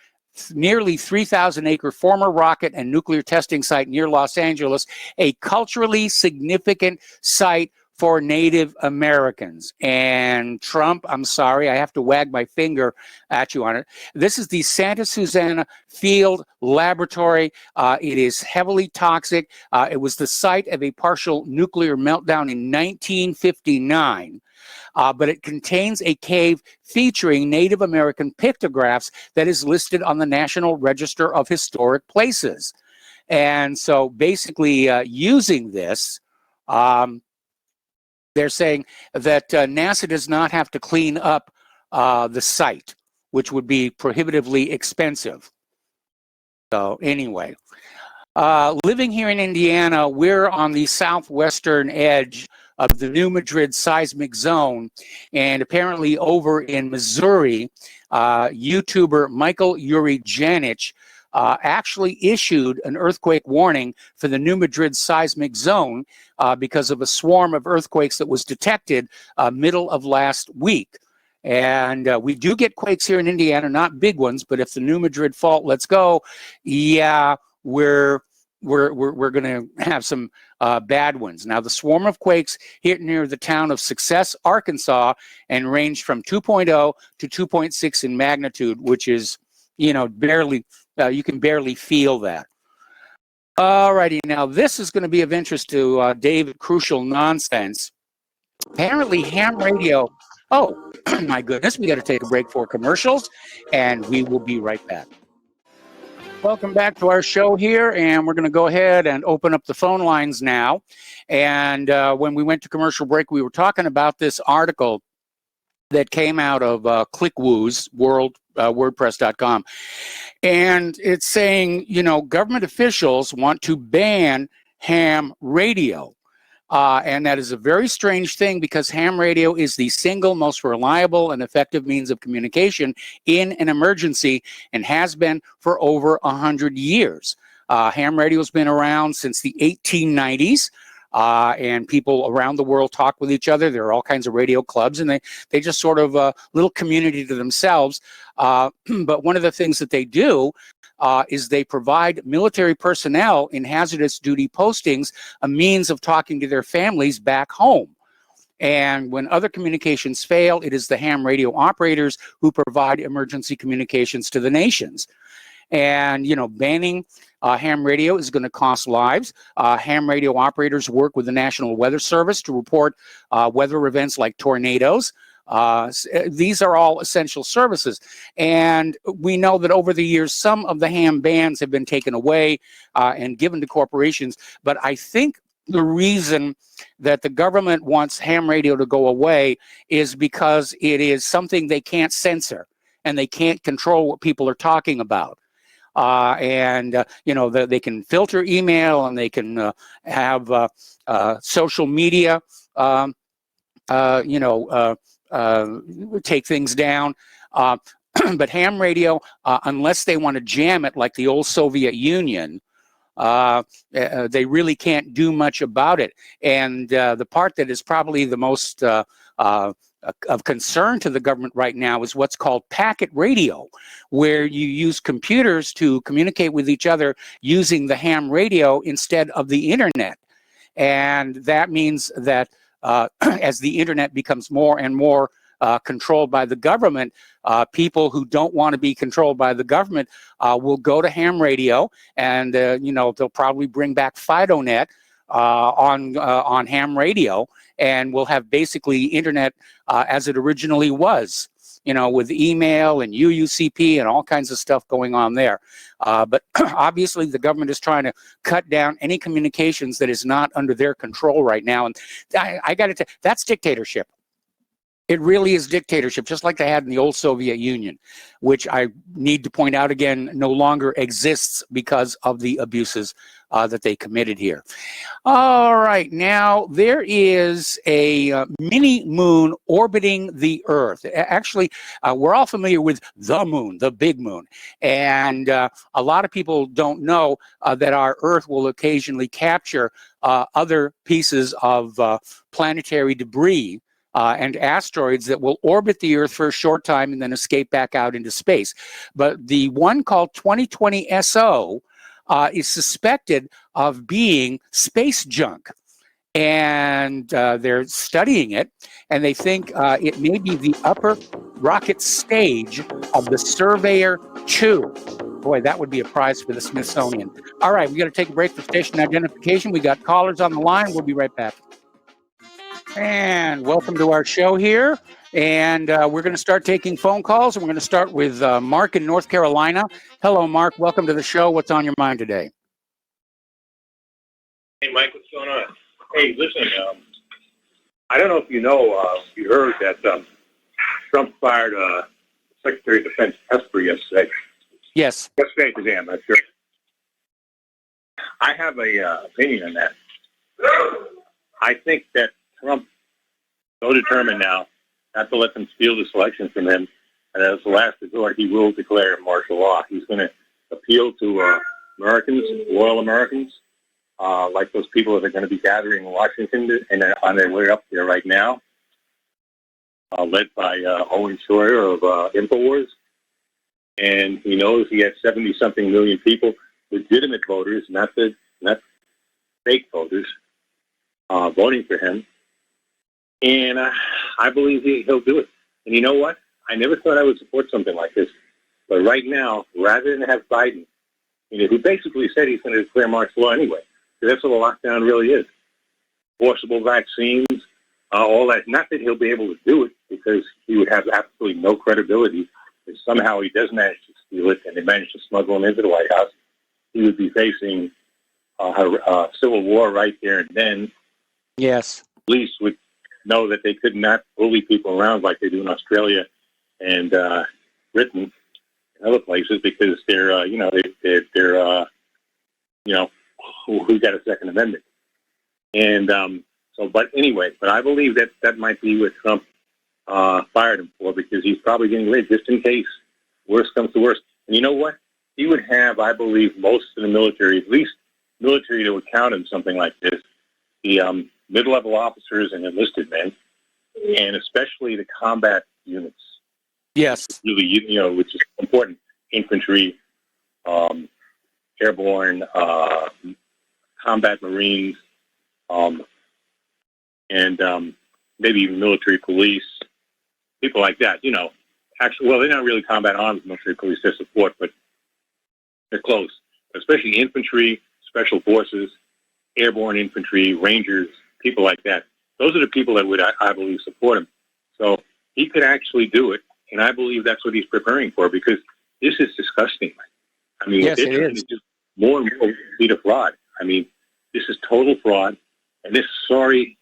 Speaker 2: nearly 3,000-acre former rocket and nuclear testing site near Los Angeles a culturally significant site for Native Americans. And Trump, I'm sorry, I have to wag my finger at you on it. This is the Santa Susana Field Laboratory. It is heavily toxic. It was the site of a partial nuclear meltdown in 1959. But it contains a cave featuring Native American pictographs that is listed on the National Register of Historic Places. And so basically using this, they're saying that NASA does not have to clean up the site, which would be prohibitively expensive. So anyway, living here in Indiana, we're on the southwestern edge of the New Madrid seismic zone, and apparently over in Missouri, YouTuber Michael Jurij actually issued an earthquake warning for the New Madrid seismic zone because of a swarm of earthquakes that was detected middle of last week. And we do get quakes here in Indiana, not big ones, but if the New Madrid fault lets go, yeah, we're going to have some bad ones. Now, the swarm of quakes hit near the town of Success, Arkansas, and ranged from 2.0 to 2.6 in magnitude, which is, you know, barely, you can barely feel that. All righty, now this is going to be of interest to David Crucial Nonsense. Apparently, ham radio. Oh, my goodness, we got to take a break for commercials, and we will be right back. Welcome back to our show here, and we're going to go ahead and open up the phone lines now. And when we went to commercial break, we were talking about this article that came out of ClickWoo's WordPress.com. And it's saying, you know, government officials want to ban ham radio. And that is a very strange thing because ham radio is the single most reliable and effective means of communication in an emergency and has been for over 100 years. Ham radio has been around since the 1890s. And people around the world talk with each other. There are all kinds of radio clubs, and they just sort of a little community to themselves. But one of the things that they do is they provide military personnel in hazardous duty postings a means of talking to their families back home. And when other communications fail, it is the ham radio operators who provide emergency communications to the nations. And, you know, banning ham radio is going to cost lives. Ham radio operators work with the National Weather Service to report weather events like tornadoes. These are all essential services. And we know that over the years, some of the ham bans have been taken away and given to corporations. But I think the reason that the government wants ham radio to go away is because it is something they can't censor and they can't control what people are talking about. You know, they can filter email and they can have social media, you know, take things down. but ham radio, unless they want to jam it like the old Soviet Union, they really can't do much about it. And the part that is probably the most of concern to the government right now is what's called packet radio, where you use computers to communicate with each other using the ham radio instead of the internet. And that means that as the internet becomes more and more controlled by the government, people who don't want to be controlled by the government will go to ham radio, and they'll probably bring back FidoNet on ham radio, and we'll have basically internet as it originally was, with email and UUCP and all kinds of stuff going on there. But obviously the government is trying to cut down any communications that is not under their control right now. And I got to tell you, that's dictatorship. It really is dictatorship, just like they had in the old Soviet Union, which I need to point out again, no longer exists because of the abuses that they committed here. All right, now there is a mini moon orbiting the Earth. Actually, we're all familiar with the moon, the big moon. And a lot of people don't know that our Earth will occasionally capture other pieces of planetary debris and asteroids that will orbit the Earth for a short time and then escape back out into space. But the one called 2020 SO is suspected of being space junk. And they're studying it, and they think it may be the upper rocket stage of the Surveyor 2. Boy, that would be a prize for the Smithsonian. All right, we got to take a break for station identification. We got callers on the line. We'll be right back. And welcome to our show here. And we're going to start taking phone calls. And we're going to start with Mark in North Carolina. Hello, Mark. Welcome to the show. What's on your mind today?
Speaker 3: Hey, Mike. What's going on? Hey, listen. I don't know if you know, you heard that Trump fired Secretary of Defense Esper yesterday.
Speaker 2: Yes.
Speaker 3: Yesterday today, I'm not sure. I have a opinion on that. I think that Trump so determined now not to let them steal the election from him, and as the last resort, he will declare martial law. He's going to appeal to Americans, loyal Americans, like those people that are going to be gathering in Washington and on their way up there right now, led by Owen Schroyer of InfoWars. And he knows he has 70-something million people, legitimate voters, not fake voters, voting for him. And I believe he'll do it. And you know what? I never thought I would support something like this. But right now, rather than have Biden, who basically said he's going to declare martial law anyway, because that's what a lockdown really is. Forcible vaccines, all that. Not that he'll be able to do it, because he would have absolutely no credibility. If somehow he does manage to steal it and they manage to smuggle him into the White House, he would be facing a civil war right there and then.
Speaker 2: Yes.
Speaker 3: Police would know that they could not bully people around like they do in Australia and Britain and other places, because they're who got a Second Amendment. And but I believe that might be what Trump fired him for, because he's probably getting rid just in case worst comes to worst. And you know what? He would have, I believe, most of the military, at least military that would count in something like this, the mid-level officers and enlisted men, and especially the combat units.
Speaker 2: Yes.
Speaker 3: Really, which is important. Infantry, airborne, combat Marines, and maybe even military police, people like that. Actually, well, they're not really combat arms military police, they're support, but they're close. Especially infantry, special forces, airborne infantry, rangers, people like that. Those are the people that would, I believe, support him. So he could actually do it, and I believe that's what he's preparing for, because this is disgusting. I mean,
Speaker 2: yes, it is.
Speaker 3: Just more and more lead a fraud. I mean, this is total fraud, and this sorry,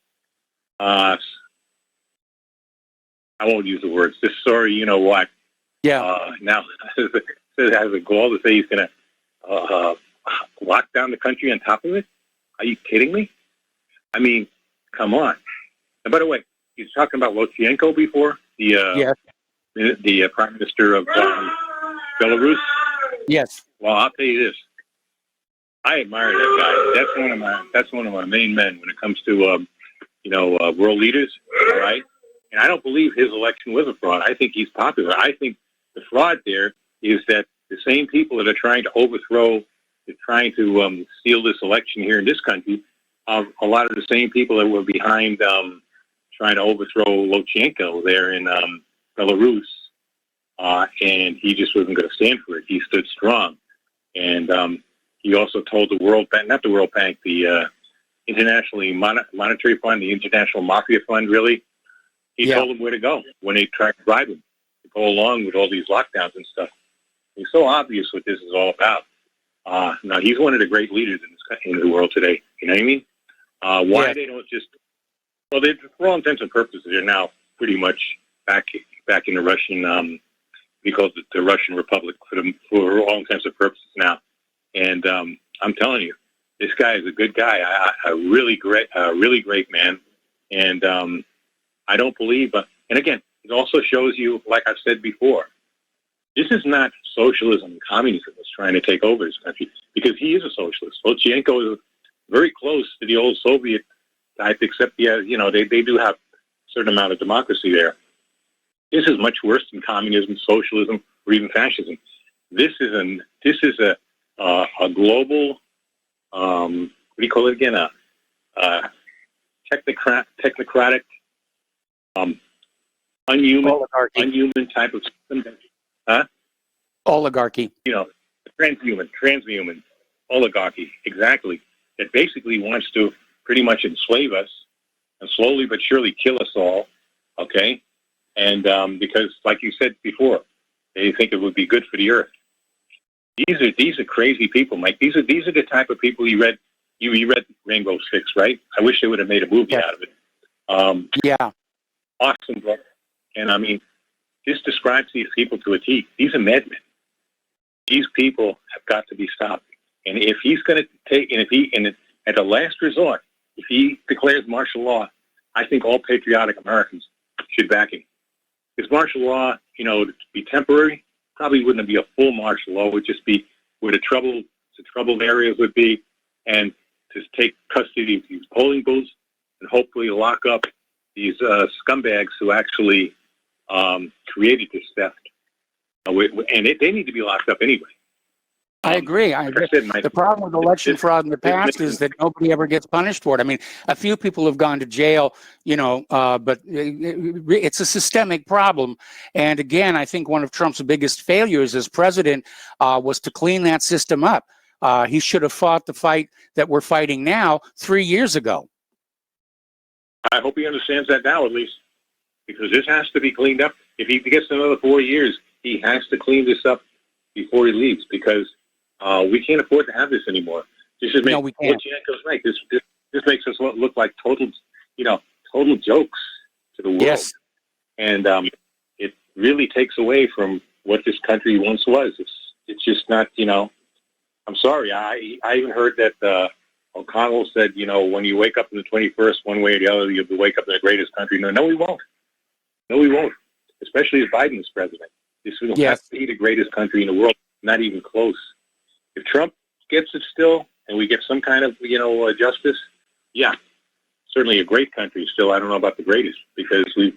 Speaker 3: I won't use the words, this sorry, you know what?
Speaker 2: Yeah.
Speaker 3: Now, has a goal to say he's going to lock down the country on top of it? Are you kidding me? I mean, come on. And by the way, he's talking about Lukashenko before.
Speaker 2: Yes.
Speaker 3: the Prime Minister of Belarus.
Speaker 2: Yes.
Speaker 3: Well, I'll tell you this: I admire that guy. That's one of my main men when it comes to world leaders. All right, and I don't believe his election was a fraud. I think he's popular. I think the fraud there is that the same people that are trying to overthrow, they're trying to steal this election here in this country, a lot of the same people that were behind trying to overthrow Lukashenko there in Belarus, and he just wasn't going to stand for it. He stood strong, and he also told the World Bank, not the World Bank, the International Monetary Fund, the International Mafia Fund, really. He told them where to go when they tried to bribe him to go along with all these lockdowns and stuff. It's so obvious what this is all about. Now, he's one of the great leaders in the world today. You know what I mean? Why they don't just... Well, for all intents and purposes, they're now pretty much back in the Russian... because the Russian Republic for all intents and purposes now. And I'm telling you, this guy is a good guy, a really great man. And I don't believe... and again, it also shows you, like I've said before, this is not socialism and communism that's trying to take over this country, because he is a socialist. Lukashenko is very close to the old Soviet type, except, they do have a certain amount of democracy there. This is much worse than communism, socialism, or even fascism. This is a global, what do you call it again? Technocratic, unhuman type of system. Huh?
Speaker 2: Oligarchy.
Speaker 3: Transhuman oligarchy. Exactly. That basically wants to pretty much enslave us and slowly but surely kill us all. Okay. And because, like you said before, they think it would be good for the earth. These are crazy people, Mike. These are the type of people you read Rainbow Six, right? I wish they would have made a movie out of it. Awesome book. And I mean, this describes these people to a T. These are madmen. These people have got to be stopped. And if he's going to take, and at the last resort, if he declares martial law, I think all patriotic Americans should back him. Because martial law, to be temporary, probably wouldn't be a full martial law. It would just be where the troubled areas would be, and to take custody of these polling booths and hopefully lock up these scumbags who actually created this theft. And they need to be locked up anyway.
Speaker 2: I agree. The problem with election fraud in the past is that nobody ever gets punished for it. I mean, a few people have gone to jail, but it's a systemic problem. And again, I think one of Trump's biggest failures as president was to clean that system up. He should have fought the fight that we're fighting now 3 years ago.
Speaker 3: I hope he understands that now, at least, because this has to be cleaned up. If he gets another 4 years, he has to clean this up before he leaves, because we can't afford to have this anymore. This is
Speaker 2: we can't.
Speaker 3: Lukashenko's right. This makes us look like total jokes to the world.
Speaker 2: Yes.
Speaker 3: And it really takes away from what this country once was. It's just not. I'm sorry. I even heard that O'Connell said, when you wake up in the 21st, one way or the other, you'll wake up in the greatest country. No, we won't. No, we won't. Especially if Biden is president. This will have to be the greatest country in the world. Not even close. If Trump gets it still, and we get some kind of, justice, yeah, certainly a great country still. I don't know about the greatest, because the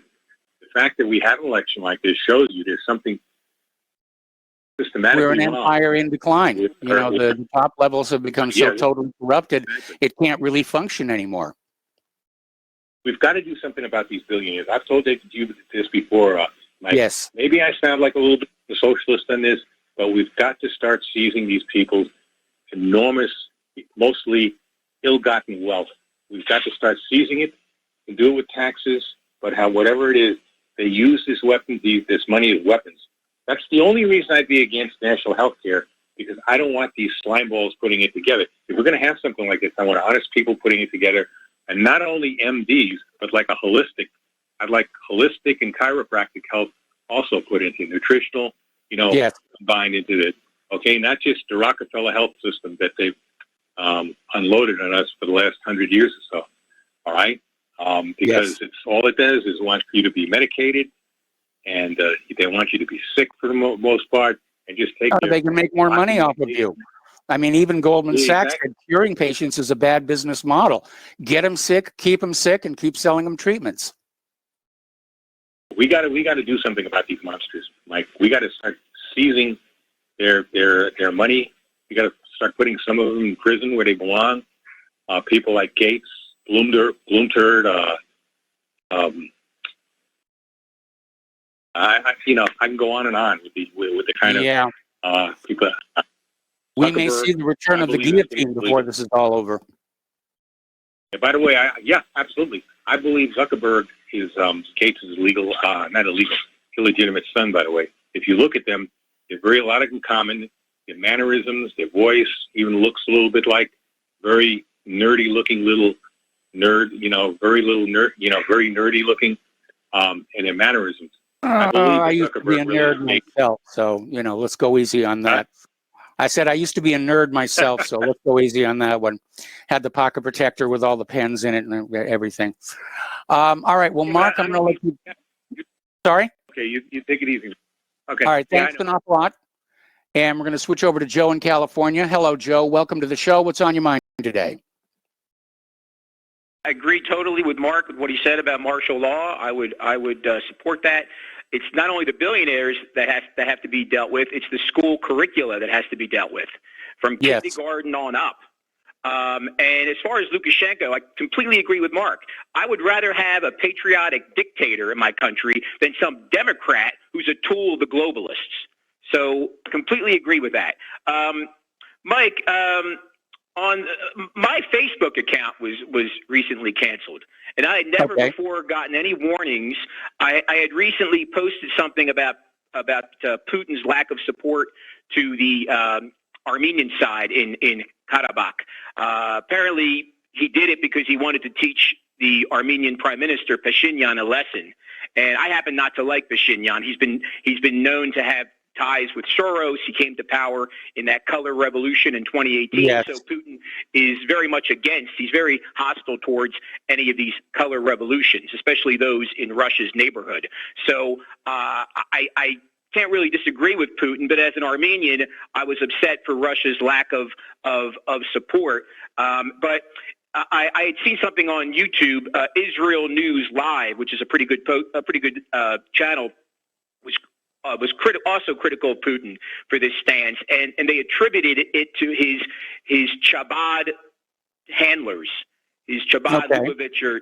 Speaker 3: fact that we have an election like this shows you there's something systematically
Speaker 2: wrong. We're an empire in decline. The top levels have become so totally corrupted, it can't really function anymore.
Speaker 3: We've got to do something about these billionaires. I've told you this before, Mike.
Speaker 2: Yes.
Speaker 3: Maybe I sound like a little bit of a socialist on this, but we've got to start seizing these people's enormous, mostly ill-gotten wealth. We've got to start seizing it and do it with taxes, but whatever it is, they use this money as weapons. That's the only reason I'd be against national health care, because I don't want these slime balls putting it together. If we're going to have something like this, I want honest people putting it together, and not only MDs, but like I'd like holistic and chiropractic health also put into nutritional, combined into it. Okay, not just the Rockefeller health system that they've unloaded on us for the last 100 years or so. All right, because all it does is want you to be medicated, and they want you to be sick for the most part, and just take.
Speaker 2: They can make more money off of you. I mean, even Goldman Sachs
Speaker 3: Exactly.
Speaker 2: said curing patients is a bad business model. Get them sick, and keep selling them treatments.
Speaker 3: We got to do something about these monsters, Mike. We got to start seizing their money. We got to start putting some of them in prison where they belong. People like Gates, Bloomturd. I can go on and on with the kind of people.
Speaker 2: We may see the return of the guillotine before this is all over.
Speaker 3: Yeah, by the way, absolutely. I believe Zuckerberg is Gates' illegitimate son. By the way, if you look at them, they're very a lot in common. Their mannerisms, their voice, even looks a little bit like very nerdy-looking little nerd. Very little nerd. Very nerdy-looking, and their mannerisms.
Speaker 2: I used to be a nerd myself, so let's go easy on that. I said I used to be a nerd myself, so let's go easy on that one. Had the pocket protector with all the pens in it and everything. All right, well, Mark, I'm going to let you. Sorry?
Speaker 3: Okay, you take it easy. Okay.
Speaker 2: All right, thanks an awful lot. And we're going to switch over to Joe in California. Hello, Joe. Welcome to the show. What's on your mind today?
Speaker 4: I agree totally with Mark with what he said about martial law. I would support that. It's not only the billionaires that have to be dealt with; it's the school curricula that has to be dealt with, from kindergarten on up. And as far as Lukashenko, I completely agree with Mark. I would rather have a patriotic dictator in my country than some Democrat who's a tool of the globalists. So completely agree with that. Mike, on my Facebook account was recently canceled, and I had never before gotten any warnings. I had recently posted something about Putin's lack of support to the Armenian side in Karabakh. Apparently, he did it because he wanted to teach the Armenian Prime Minister Pashinyan a lesson. And I happen not to like Pashinyan. He's been known to have ties with Soros. He came to power in that color revolution in 2018. Yes. So Putin is very much against. He's very hostile towards any of these color revolutions, especially those in Russia's neighborhood. So I can't really disagree with Putin, but as an Armenian, I was upset for Russia's lack of support. But I had seen something on YouTube, Israel News Live, which is a pretty good channel, which was also critical of Putin for this stance, and they attributed it to his Chabad handlers, his Chabad Lubavitcher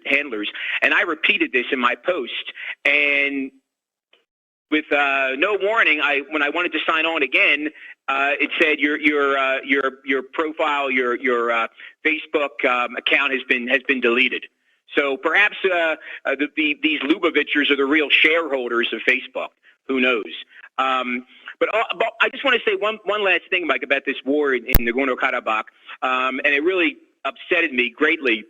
Speaker 4: handlers, and I repeated this in my post, and with no warning, when I wanted to sign on again, it said your profile, your Facebook account has been deleted. So perhaps these Lubavitchers are the real shareholders of Facebook. Who knows? But I just want to say one last thing, Mike, about this war in Nagorno-Karabakh, and it really upsetted me greatly.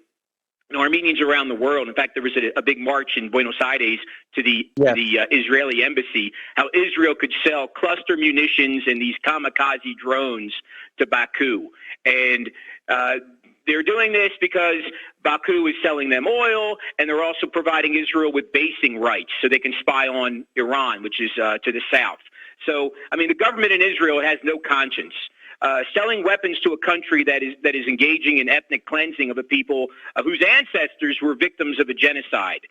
Speaker 4: Armenians around the world. In fact, there was a big march in Buenos Aires to the Israeli embassy. How Israel could sell cluster munitions and these kamikaze drones to Baku, and they're doing this because Baku is selling them oil, and they're also providing Israel with basing rights so they can spy on Iran, which is to the south. So, I mean, the government in Israel has no conscience. Selling weapons to a country that is engaging in ethnic cleansing of a people whose ancestors were victims of a genocide.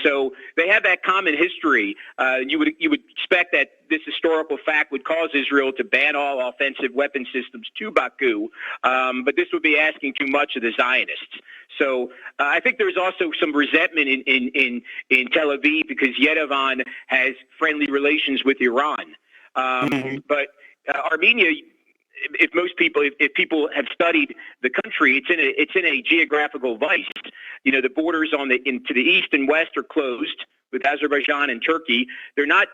Speaker 4: So they have that common history. You would expect that this historical fact would cause Israel to ban all offensive weapon systems to Baku, but this would be asking too much of the Zionists. So I think there's also some resentment in Tel Aviv because Yerevan has friendly relations with Iran. But Armenia, if people have studied the country, it's in a geographical vice. The borders to the east and west are closed with Azerbaijan and Turkey. They're not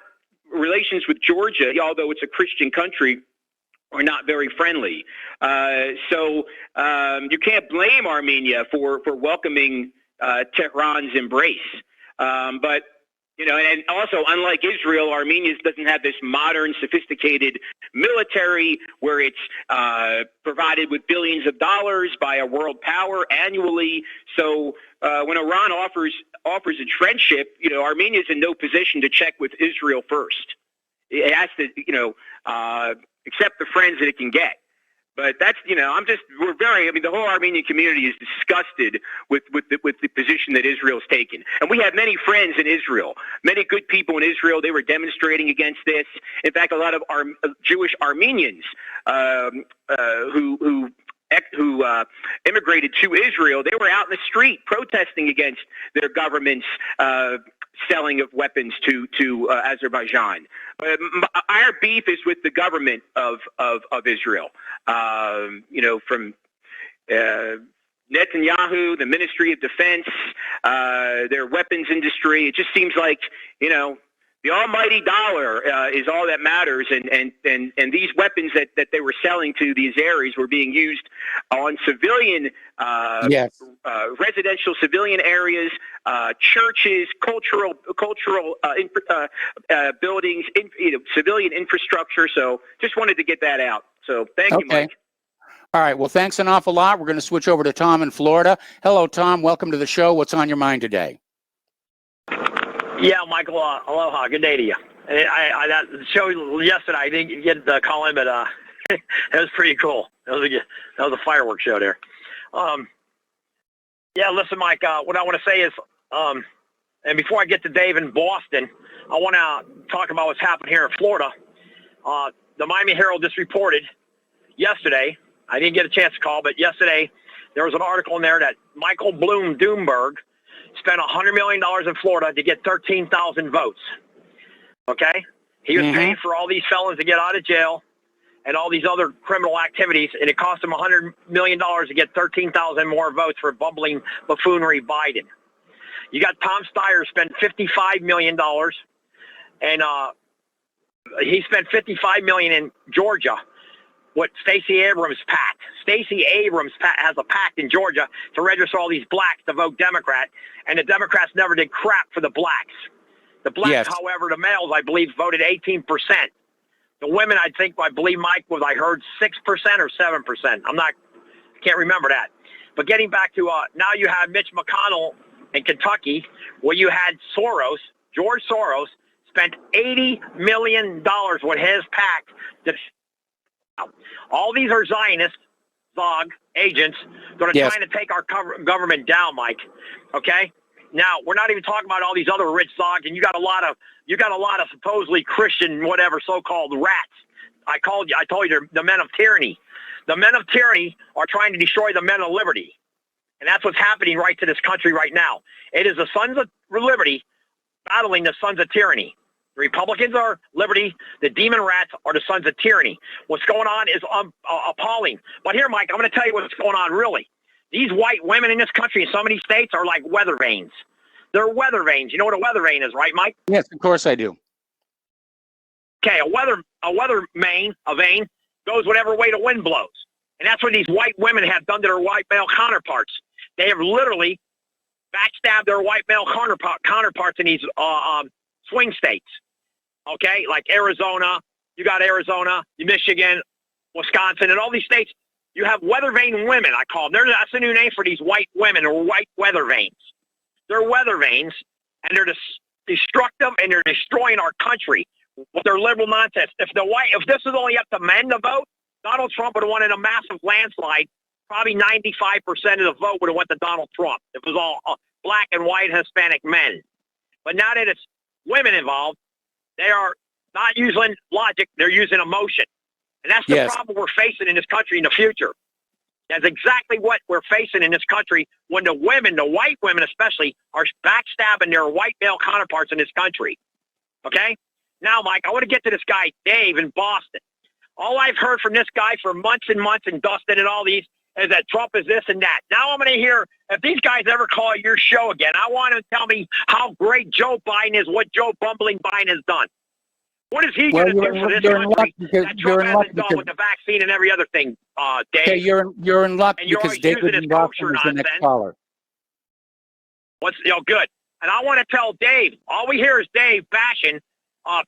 Speaker 4: relations with Georgia, although it's a Christian country, are not very friendly. So you can't blame Armenia for welcoming Tehran's embrace. But You know, and also, unlike Israel, Armenia doesn't have this modern, sophisticated military where it's provided with billions of dollars by a world power annually. So when Iran offers a friendship, you know, Armenia's in no position to check with Israel first. It has to, you know, accept the friends that it can get. But that's, you know, the whole Armenian community is disgusted with the position that Israel's taken. And we have many friends in Israel, many good people in Israel. They were demonstrating against this. In fact, a lot of Jewish Armenians who immigrated to Israel, they were out in the street protesting against their government's selling of weapons to Azerbaijan. Our beef is with the government of Israel. You know, from Netanyahu, the Ministry of Defense, their weapons industry. It just seems like, you know, the almighty dollar is all that matters, and these weapons that they were selling to these areas were being used on civilian, residential civilian areas, churches, cultural buildings, civilian infrastructure. So just wanted to get that out. So thank you, Mike.
Speaker 2: All right. Well, thanks an awful lot. We're going to switch over to Tom in Florida. Hello, Tom. Welcome to the show. What's on your mind today?
Speaker 5: Yeah, Michael, aloha. Good day to you. That show yesterday, I didn't get the call in, but it was pretty cool. That was a fireworks show there. Yeah, listen, Mike, what I want to say is, and before I get to Dave in Boston, I want to talk about what's happened here in Florida. The Miami Herald just reported yesterday, I didn't get a chance to call, but yesterday there was an article in there that Michael Bloom Doomberg spent $100 million in Florida to get 13,000 votes. Okay? He was paying for all these felons to get out of jail and all these other criminal activities, and it cost him $100 million to get 13,000 more votes for bumbling buffoonery Biden. You got Tom Steyer spent $55 million, and he spent $55 million in Georgia. What Stacey Abrams packed. Stacey Abrams has a pact in Georgia to register all these blacks to vote Democrat, and the Democrats never did crap for the blacks. The blacks, however, the males, I believe, voted 18%. The women, I believe, Mike, I heard 6% or 7%. Can't remember that. But getting back to, now you have Mitch McConnell in Kentucky, where you had George Soros, spent $80 million with his pact to all these are Zionist Zog agents that are trying to take our government down, Mike. Okay? Now, we're not even talking about all these other rich Zogs, and you got a lot of supposedly Christian, whatever, so-called rats. I told you, the men of tyranny. The men of tyranny are trying to destroy the men of liberty. And that's what's happening right to this country right now. It is the sons of liberty battling the sons of tyranny. The Republicans are liberty. The demon rats are the sons of tyranny. What's going on is appalling. But here, Mike, I'm going to tell you what's going on really. These white women in this country in so many states are like weather vanes. They're weather vanes. You know what a weather vane is, right, Mike?
Speaker 2: Yes, of course I do.
Speaker 5: Okay, a vein goes whatever way the wind blows. And that's what these white women have done to their white male counterparts. They have literally backstabbed their white male counterparts in these swing states. Okay, like Arizona, you got Arizona, Michigan, Wisconsin, and all these states. You have weather vane women, I call them. That's a new name for these white women, or white weather vanes. They're weather vanes, and they're destructive, and they're destroying our country with their liberal nonsense. If this is only up to men to vote, Donald Trump would have won in a massive landslide. Probably 95% of the vote would have went to Donald Trump. It was all black and white Hispanic men. But now that it's women involved, they are not using logic, they're using emotion. And that's the problem we're facing in this country in the future. That's exactly what we're facing in this country when the women, the white women especially, are backstabbing their white male counterparts in this country. Okay? Now, Mike, I want to get to this guy, Dave, in Boston. All I've heard from this guy for months and months, and Dustin and all these, is that Trump is this and that. Now I'm going to hear, if these guys ever call your show again, I want them to tell me how great Joe Biden is, what Joe bumbling Biden has done. What is he going to do for this country that Trump hasn't done with the vaccine and every other thing, Dave?
Speaker 2: Okay, you're in luck because David in Boston is the next caller.
Speaker 5: Good. And I want to tell Dave, all we hear is Dave bashing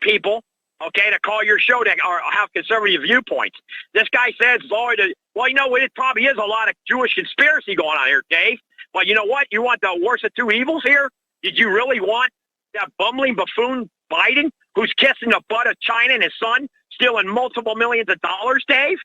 Speaker 5: people, okay, to call your show to or have conservative viewpoints. This guy says, Lord, well, you know, it probably is a lot of Jewish conspiracy going on here, Dave. But you know what? You want the worst of two evils here? Did you really want that bumbling buffoon Biden, who's kissing the butt of China and his son, stealing multiple millions of dollars, Dave?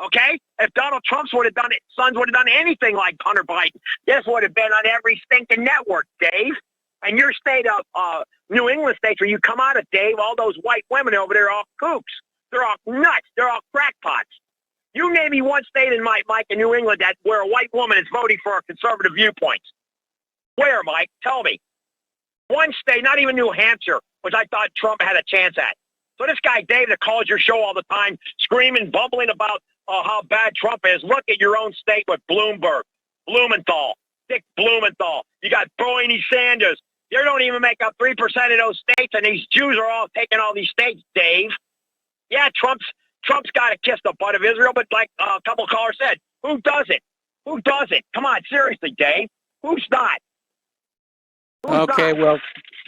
Speaker 5: Okay? If Donald Trump's would have done it, sons would have done anything like Hunter Biden, this would have been on every stinking network, Dave. And your state of New England states where you come out of, Dave, all those white women over there are all kooks. They're all nuts. They're all crackpots. You name me one state in Mike in New England that where a white woman is voting for a conservative viewpoint. Where, Mike? Tell me. One state, not even New Hampshire, which I thought Trump had a chance at. So this guy, Dave, that calls your show all the time, screaming, bumbling about how bad Trump is. Look at your own state with Bloomberg, Blumenthal, Dick Blumenthal. You got Bernie Sanders. They don't even make up 3% of those states, and these Jews are all taking all these states, Dave. Yeah, Trump's got to kiss the butt of Israel, but like a couple callers said, who doesn't? Who doesn't? Come on, seriously, Dave. Who's not? Who's
Speaker 2: Okay,
Speaker 5: not?
Speaker 2: well,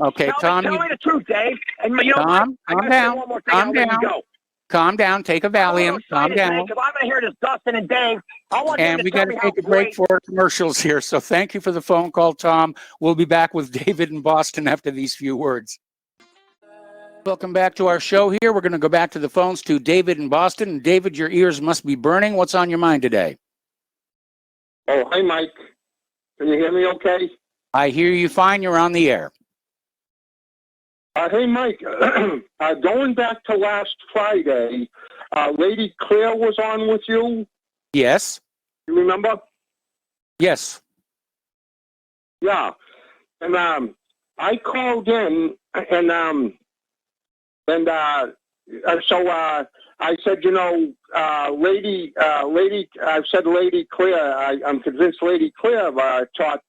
Speaker 2: okay, Tom.
Speaker 5: Tell me the truth, Dave. And you know
Speaker 2: Tom,
Speaker 5: what?
Speaker 2: calm down.
Speaker 5: One more thing,
Speaker 2: Calm
Speaker 5: I'll let
Speaker 2: down.
Speaker 5: you go.
Speaker 2: Calm down. Take a Valium. Calm down.
Speaker 5: Because I'm going to hear this Dustin and Dave. I want them
Speaker 2: And
Speaker 5: to
Speaker 2: we
Speaker 5: tell
Speaker 2: got to
Speaker 5: me how
Speaker 2: take a break
Speaker 5: great.
Speaker 2: for commercials here. So thank you for the phone call, Tom. We'll be back with David in Boston after these few words. Welcome back to our show here. We're going to go back to the phones to David in Boston. And David, your ears must be burning. What's on your mind today?
Speaker 6: Oh, hi, Mike. Can you hear me okay?
Speaker 2: I hear you fine. You're on the air.
Speaker 6: Hey, Mike. Going back to last Friday, Lady Claire was on with you.
Speaker 2: Yes.
Speaker 6: You remember?
Speaker 2: Yes.
Speaker 6: Yeah. And I called in, and so I said, you know, Lady, I said Lady Claire, I'm convinced Lady Claire taught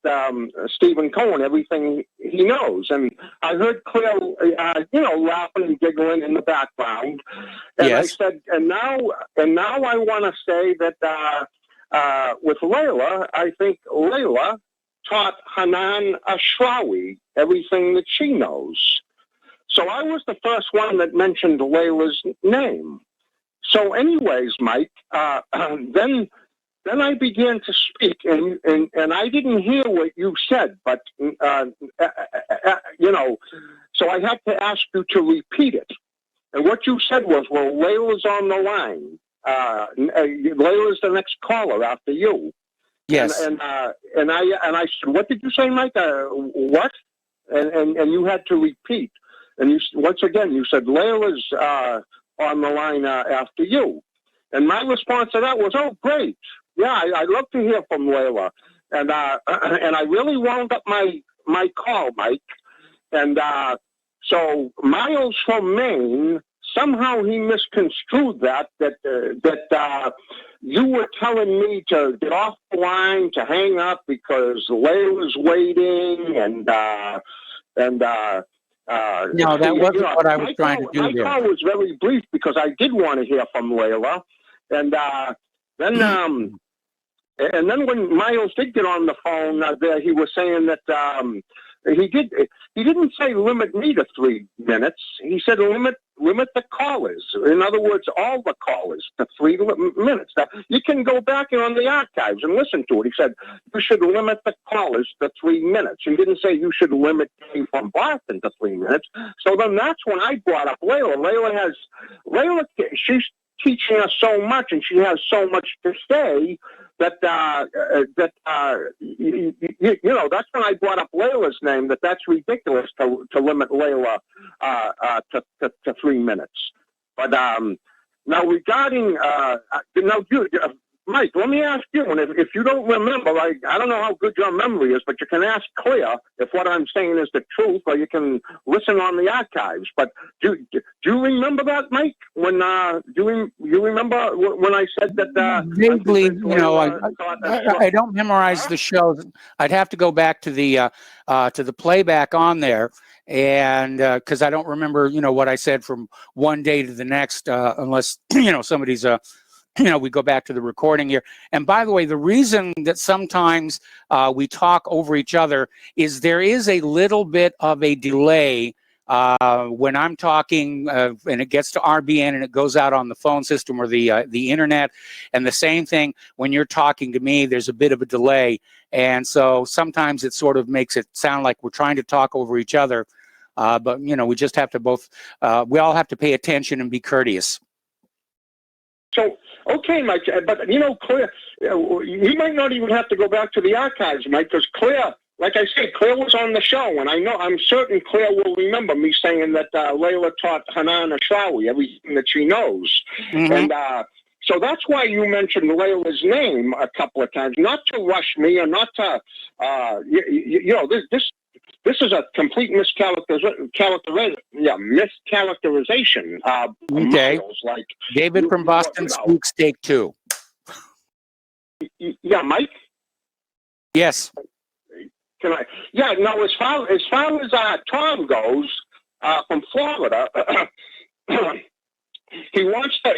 Speaker 6: Stephen Cohen everything he knows. And I heard Claire, you know, laughing and giggling in the background. And
Speaker 2: Yes.
Speaker 6: I said, and now I want to say that with Layla, I think Layla taught Hanan Ashrawi everything that she knows. So I was the first one that mentioned Layla's name. So anyways, Mike, then I began to speak, and I didn't hear what you said, but, you know, so I had to ask you to repeat it. And what you said was, well, Layla's on the line. Layla's the next caller after you.
Speaker 2: Yes.
Speaker 6: And I said, what did you say, Mike? What? And you had to repeat. And you, once again, you said, Layla's on the line after you. And my response to that was, oh, great. Yeah, I'd love to hear from Layla. And I really wound up my call, Mike. And so Miles from Maine, somehow he misconstrued that you were telling me to get off the line, to hang up because Layla's waiting,
Speaker 2: no, that wasn't what I was trying to do
Speaker 6: my
Speaker 2: here.
Speaker 6: call was very brief because I did want to hear from Layla. And then when Miles did get on the phone, there he was saying that he didn't say limit me to 3 minutes. He said limit the callers. In other words, all the callers to 3 minutes. Now, you can go back on the archives and listen to it. He said you should limit the callers to 3 minutes. He didn't say you should limit me from Boston to 3 minutes. So then that's when I brought up Layla. Layla, she's teaching us so much, and she has so much to say that you know, that's when I brought up Layla's name. That's ridiculous to limit Layla to 3 minutes. But now regarding Mike, let me ask you, and if you don't remember, I don't know how good your memory is, but you can ask Claire if what I'm saying is the truth, or you can listen on the archives. But do you remember that, Mike? When you remember when I said that?
Speaker 2: Vaguely, you know, I don't memorize the shows. I'd have to go back to the playback on there, and because I don't remember, you know, what I said from one day to the next, unless you know somebody's we go back to the recording here. And by the way, the reason that sometimes we talk over each other is there is a little bit of a delay when I'm talking and it gets to RBN and it goes out on the phone system or the internet. And the same thing when you're talking to me, there's a bit of a delay. And so sometimes it sort of makes it sound like we're trying to talk over each other. But, we just have to we all have to pay attention and be courteous.
Speaker 6: So, okay, Mike, but, Claire, you might not even have to go back to the archives, Mike, because Claire, like I said, Claire was on the show, and I'm certain Claire will remember me saying that Layla taught Hanan Ashrawi everything that she knows. Mm-hmm. And so that's why you mentioned Layla's name a couple of times, not to rush me or not to, this is a complete mischaracterization.
Speaker 2: Okay.
Speaker 6: Like
Speaker 2: David from Boston speaks take two.
Speaker 6: Yeah, Mike?
Speaker 2: Yes.
Speaker 6: Can I? Yeah, no, as far as Tom goes, from Florida, he wants to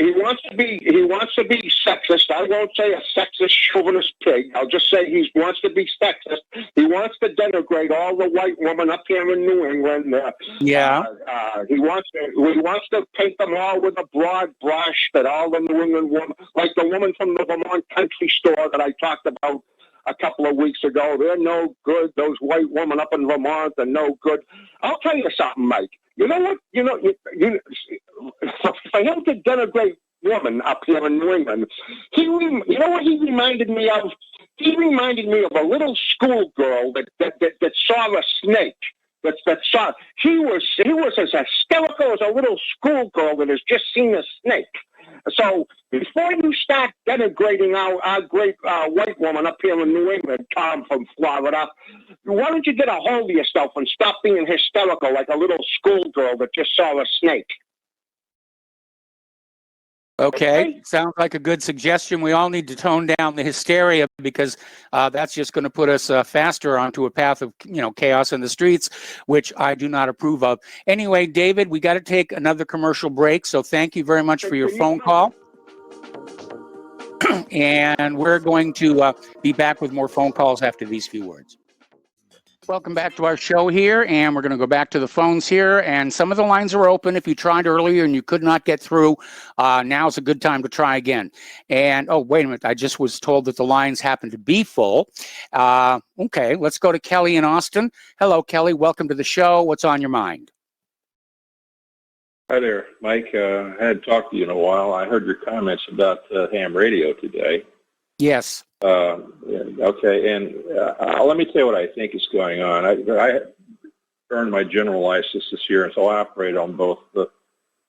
Speaker 6: be sexist. I won't say a sexist chauvinist pig. I'll just say he wants to be sexist. He wants to denigrate all the white women up here in New England.
Speaker 2: Yeah.
Speaker 6: He wants to paint them all with a broad brush. That all the New England women, like the woman from the Vermont country store that I talked about a couple of weeks ago, they're no good. Those white women up in Vermont are no good. I'll tell you something, Mike. You know what? For him to denigrate women up here in New England, you know what he reminded me of? He reminded me of a little schoolgirl that saw a snake. He was as hysterical as a little schoolgirl that has just seen a snake. So before you start denigrating our great white woman up here in New England, Tom from Florida, why don't you get a hold of yourself and stop being hysterical like a little schoolgirl that just saw a snake?
Speaker 2: Okay, sounds like a good suggestion. We all need to tone down the hysteria because that's just going to put us faster onto a path of chaos in the streets, which I do not approve of. Anyway, David, we got to take another commercial break, so thank you very much for your phone call. And we're going to be back with more phone calls after these few words. Welcome back to our show here, and we're going to go back to the phones here, and some of the lines are open. If you tried earlier and you could not get through, now's a good time to try again. And, oh, wait a minute, I just was told that the lines happen to be full. Okay, let's go to Kelly in Austin. Hello, Kelly, welcome to the show. What's on your mind?
Speaker 7: Hi there, Mike. I hadn't talked to you in a while. I heard your comments about ham radio today.
Speaker 2: Yes.
Speaker 7: Okay, and let me tell you what I think is going on. I earned my general license this year, and so I operate on both the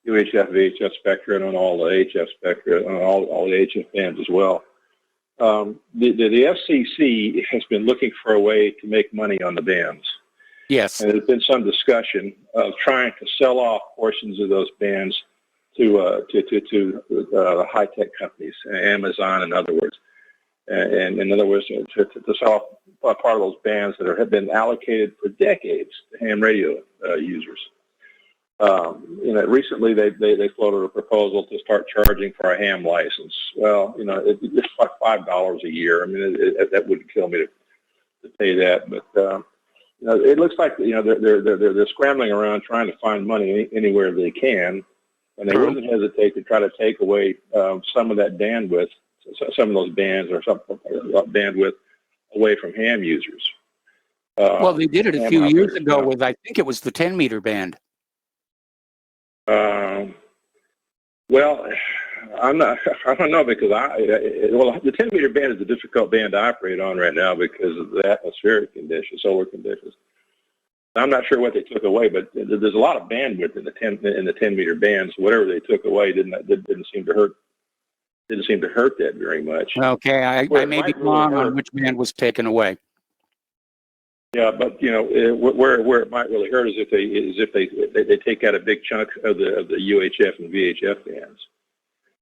Speaker 7: UHF, VHF spectrum, and all the HF spectrum, and all the HF bands as well. The FCC has been looking for a way to make money on the bands.
Speaker 2: Yes.
Speaker 7: And there's been some discussion of trying to sell off portions of those bands to high-tech companies, Amazon, in other words. And in other words, to sell off part of those bands that have been allocated for decades to ham radio users. Recently they floated a proposal to start charging for a ham license. Well, it's like $5 a year. I mean, that wouldn't kill me to pay that, but it looks like they're scrambling around trying to find money anywhere they can, and they wouldn't hesitate to try to take away some of that bandwidth. Some of those bands or some bandwidth away from ham users.
Speaker 2: Well, they did it a few years ago with, I think it was the 10-meter band.
Speaker 7: Well, I don't know because the 10-meter band is a difficult band to operate on right now because of the atmospheric conditions, solar conditions. I'm not sure what they took away, but there's a lot of bandwidth in the 10-meter bands. Whatever they took away didn't seem to hurt that very much.
Speaker 2: Okay, I may be wrong on which band was taken away.
Speaker 7: Yeah, but where it might really hurt is if they take out a big chunk of the UHF and VHF bands,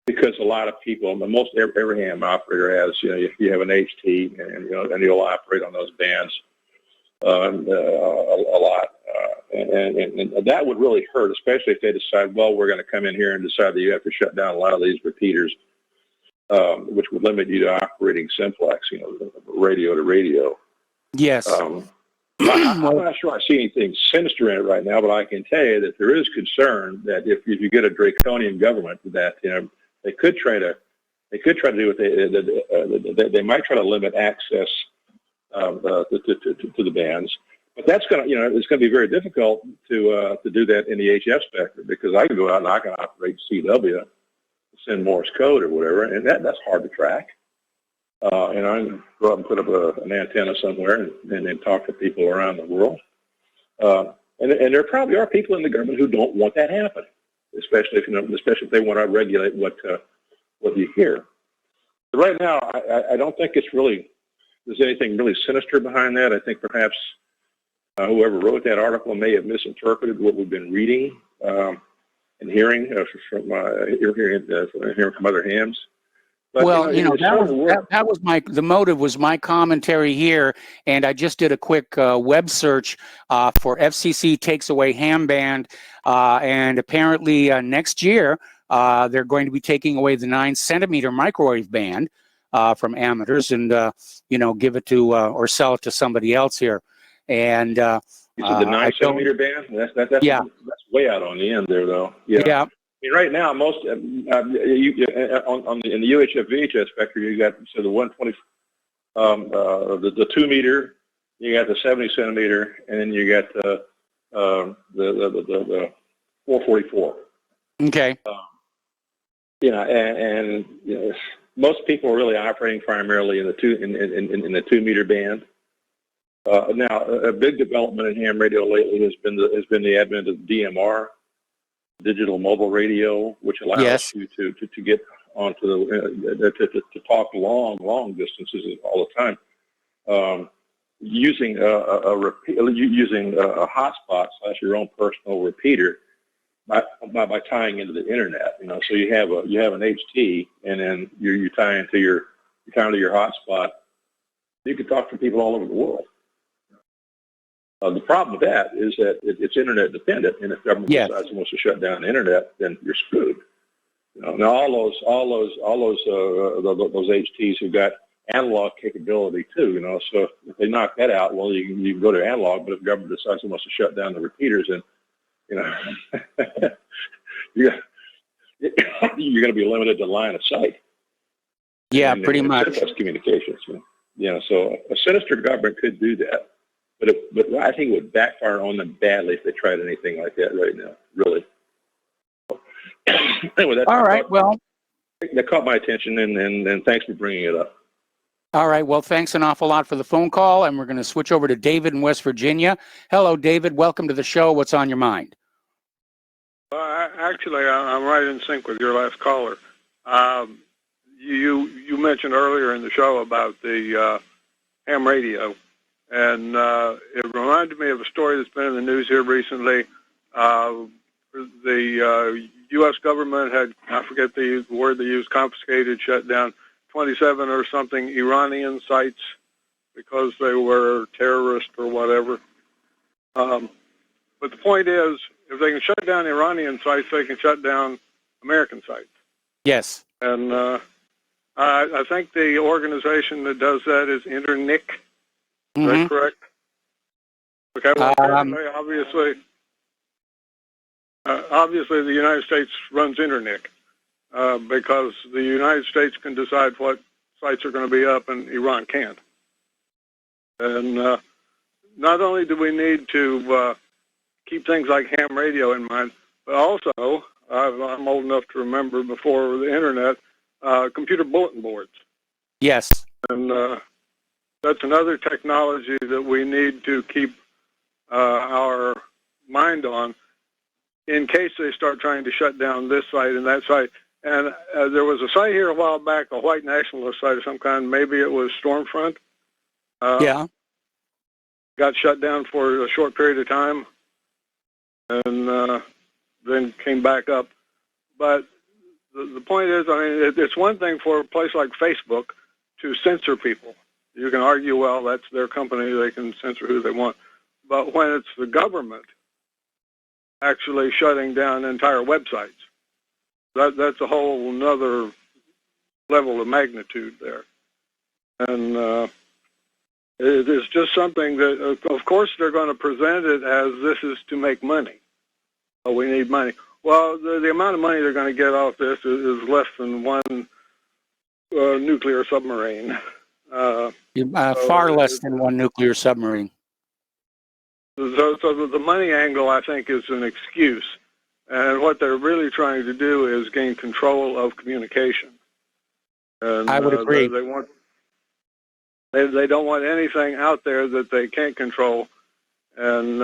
Speaker 7: because a lot of people, most every ham operator has, you have an HT and you'll operate on those bands a lot, and that would really hurt, especially if they decide, well, we're going to come in here and decide that you have to shut down a lot of these repeaters. which would limit you to operating simplex, radio to radio.
Speaker 2: Yes.
Speaker 7: I'm not sure I see anything sinister in it right now, but I can tell you that there is concern that if you get a draconian government, that they could try to do what they might try to limit access to the bands. But that's going to, it's going to be very difficult to do that in the HF spectrum, because I can go out and I can operate CW, send Morse code or whatever, and that's hard to track. And I can go out and put up an antenna somewhere and then talk to people around the world. And there probably are people in the government who don't want that happening, especially if they want to regulate what you hear. But right now, I don't think there's anything really sinister behind that. I think perhaps whoever wrote that article may have misinterpreted what we've been reading and hearing from other hands. But,
Speaker 2: well, that was the motive was my commentary here, and I just did a quick web search for FCC takes away ham band, and apparently next year they're going to be taking away the 9-centimeter microwave band from amateurs, and give it to or sell it to somebody else here. And
Speaker 7: you said the 9-centimeter band? That's way out on the end there, though. Yeah. I mean, right now, most in the UHF VHF spectrum, you got the 120, the 2 meter, you got the 70 centimeter, and then you got the 444.
Speaker 2: Okay.
Speaker 7: Most people are really operating primarily in the 2 meter band. Now, a big development in ham radio lately has been the advent of DMR, digital mobile radio, which allows you to get onto to talk long distances all the time, using a hotspot / your own personal repeater by tying into the internet. So you have an HT, and then you tie into your hotspot. You can talk to people all over the world. The problem with that is that it's internet dependent, and if government decides it wants to shut down the internet, then you're screwed. Now all those HTs have got analog capability too. So if they knock that out, well, you can go to analog. But if government decides it wants to shut down the repeaters, then you're going to be limited to line of sight.
Speaker 2: Yeah, pretty much.
Speaker 7: Communications. So a sinister government could do that. But I think it would backfire on them badly if they tried anything like that right now, really. Anyway, that caught my attention, and thanks for bringing it up.
Speaker 2: All right, well, thanks an awful lot for the phone call, and we're going to switch over to David in West Virginia. Hello, David. Welcome to the show. What's on your mind?
Speaker 8: Actually, I'm right in sync with your last caller. You mentioned earlier in the show about the ham radio. And it reminded me of a story that's been in the news here recently. The U.S. government had, I forget the word they used, confiscated, shut down 27 or something Iranian sites because they were terrorists or whatever. But the point is, if they can shut down Iranian sites, they can shut down American sites.
Speaker 2: Yes.
Speaker 8: And I think the organization that does that is Internic. Is that correct? Okay. Well, obviously, the United States runs Internic because the United States can decide what sites are going to be up, and Iran can't. And not only do we need to keep things like ham radio in mind, but also, I'm old enough to remember before the Internet, computer bulletin boards.
Speaker 2: Yes.
Speaker 8: And that's another technology that we need to keep our mind on in case they start trying to shut down this site and that site. And there was a site here a while back, a white nationalist site of some kind. Maybe it was Stormfront. Got shut down for a short period of time and then came back up. But the point is, it's one thing for a place like Facebook to censor people. You can argue, well, that's their company, they can censor who they want. But when it's the government actually shutting down entire websites, that's a whole nother level of magnitude there. And it is just something that, of course, they're going to present it as this is to make money. Oh, we need money. Well, the amount of money they're going to get off this is less than one nuclear submarine.
Speaker 2: Far less than one nuclear submarine.
Speaker 8: So the money angle, I think, is an excuse. And what they're really trying to do is gain control of communication. And
Speaker 2: I would agree.
Speaker 8: They don't want anything out there that they can't control. And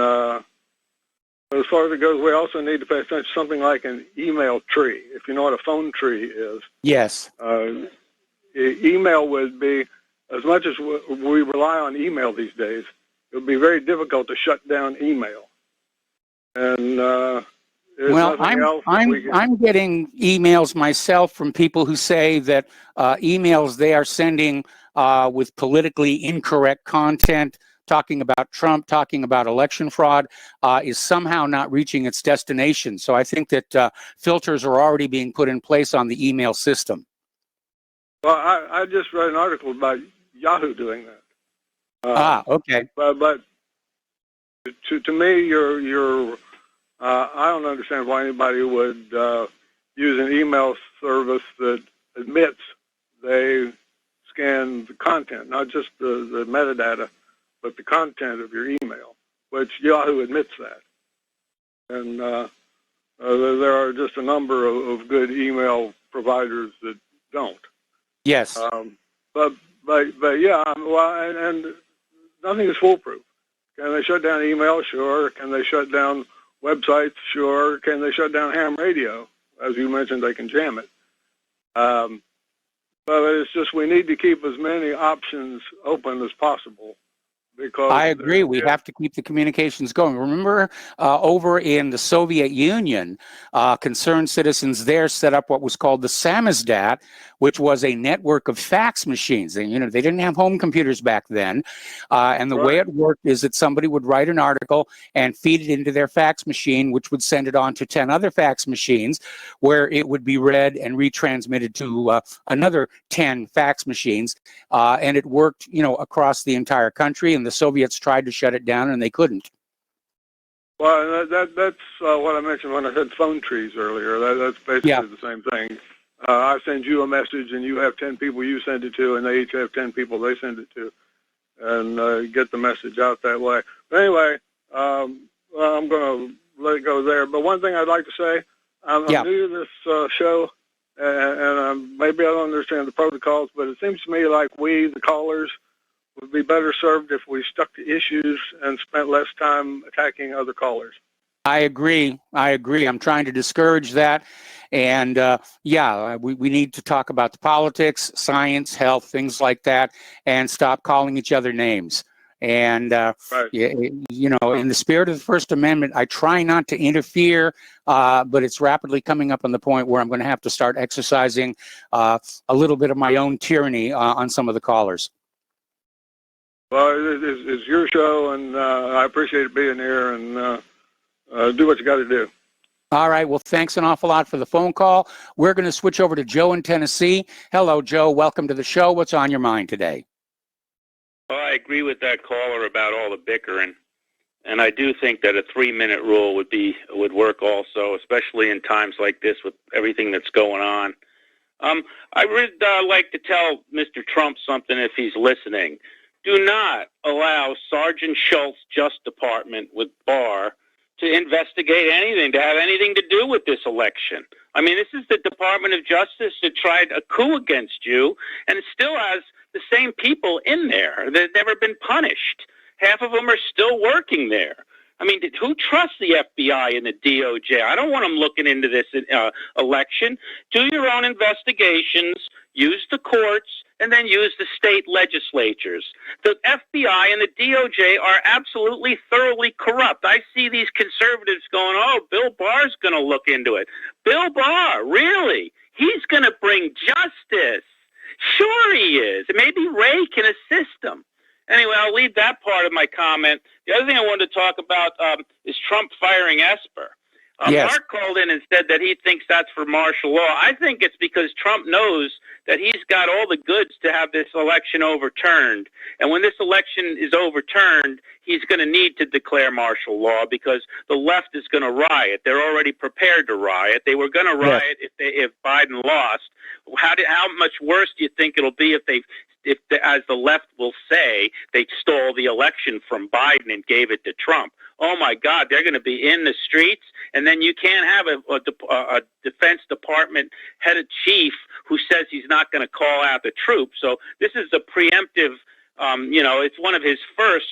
Speaker 8: as far as it goes, we also need to pay attention to something like an email tree. If you know what a phone tree is.
Speaker 2: Yes.
Speaker 8: Email would be, as much as we rely on email these days, it would be very difficult to shut down email. And well,
Speaker 2: I'm getting emails myself from people who say that emails they are sending with politically incorrect content, talking about Trump, talking about election fraud, is somehow not reaching its destination. So I think that filters are already being put in place on the email system.
Speaker 8: Well, I just read an article about Yahoo doing that.
Speaker 2: Okay.
Speaker 8: But to me, I don't understand why anybody would use an email service that admits they scan the content, not just the metadata, but the content of your email, which Yahoo admits that. And there are just a number of good email providers that don't.
Speaker 2: Yes.
Speaker 8: But yeah, well, and nothing is foolproof. Can they shut down email? Sure. Can they shut down websites? Sure. Can they shut down ham radio? As you mentioned, they can jam it. But it's just we need to keep as many options open as possible. Because
Speaker 2: I agree. We have to keep the communications going. Remember, over in the Soviet Union, concerned citizens there set up what was called the samizdat, which was a network of fax machines. They didn't have home computers back then, and the way it worked is that somebody would write an article and feed it into their fax machine, which would send it on to 10 other fax machines, where it would be read and retransmitted to another 10 fax machines, and it worked, across the entire country. And the Soviets tried to shut it down, and they couldn't.
Speaker 8: Well, that's what I mentioned when I said phone trees earlier. That's basically the same thing. I send you a message, and you have 10 people you send it to, and they each have 10 people they send it to, and get the message out that way. But anyway, I'm going to let it go there. But one thing I'd like to say, I'm new to this show, and maybe I don't understand the protocols, but it seems to me like we, the callers, would be better served if we stuck to issues and spent less time attacking other callers.
Speaker 2: I agree. I'm trying to discourage that. And we need to talk about the politics, science, health, things like that, and stop calling each other names. And, in the spirit of the First Amendment, I try not to interfere, but it's rapidly coming up on the point where I'm going to have to start exercising a little bit of my own tyranny on some of the callers.
Speaker 8: Well, it's your show, and I appreciate being here, and do what you got to do.
Speaker 2: All right. Well, thanks an awful lot for the phone call. We're going to switch over to Joe in Tennessee. Hello, Joe. Welcome to the show. What's on your mind today?
Speaker 9: Well, I agree with that caller about all the bickering, and I do think that a 3-minute rule would work also, especially in times like this with everything that's going on. I would like to tell Mr. Trump something if he's listening. Do not allow Sergeant Schultz's Justice Department with Barr to investigate anything, to have anything to do with this election. I mean, this is the Department of Justice that tried a coup against you, and it still has the same people in there that have never been punished. Half of them are still working there. I mean, who trusts the FBI and the DOJ? I don't want them looking into this election. Do your own investigations, use the courts, and then use the state legislatures. The FBI and the DOJ are absolutely thoroughly corrupt. I see these conservatives going, oh, Bill Barr's going to look into it. Bill Barr, really? He's going to bring justice. Sure he is. Maybe Ray can assist him. Anyway, I'll leave that part of my comment. The other thing I wanted to talk about is Trump firing Esper.
Speaker 2: Yes.
Speaker 9: Mark called in and said that he thinks that's for martial law. I think it's because Trump knows that he's got all the goods to have this election overturned. And when this election is overturned, he's going to need to declare martial law because the left is going to riot. They're already prepared to riot. They were going to riot if Biden lost. How much worse do you think it'll be if as the left will say, they stole the election from Biden and gave it to Trump? Oh my God, they're going to be in the streets, and then you can't have a Defense Department head of chief who says he's not going to call out the troops. So this is a preemptive, it's one of his first,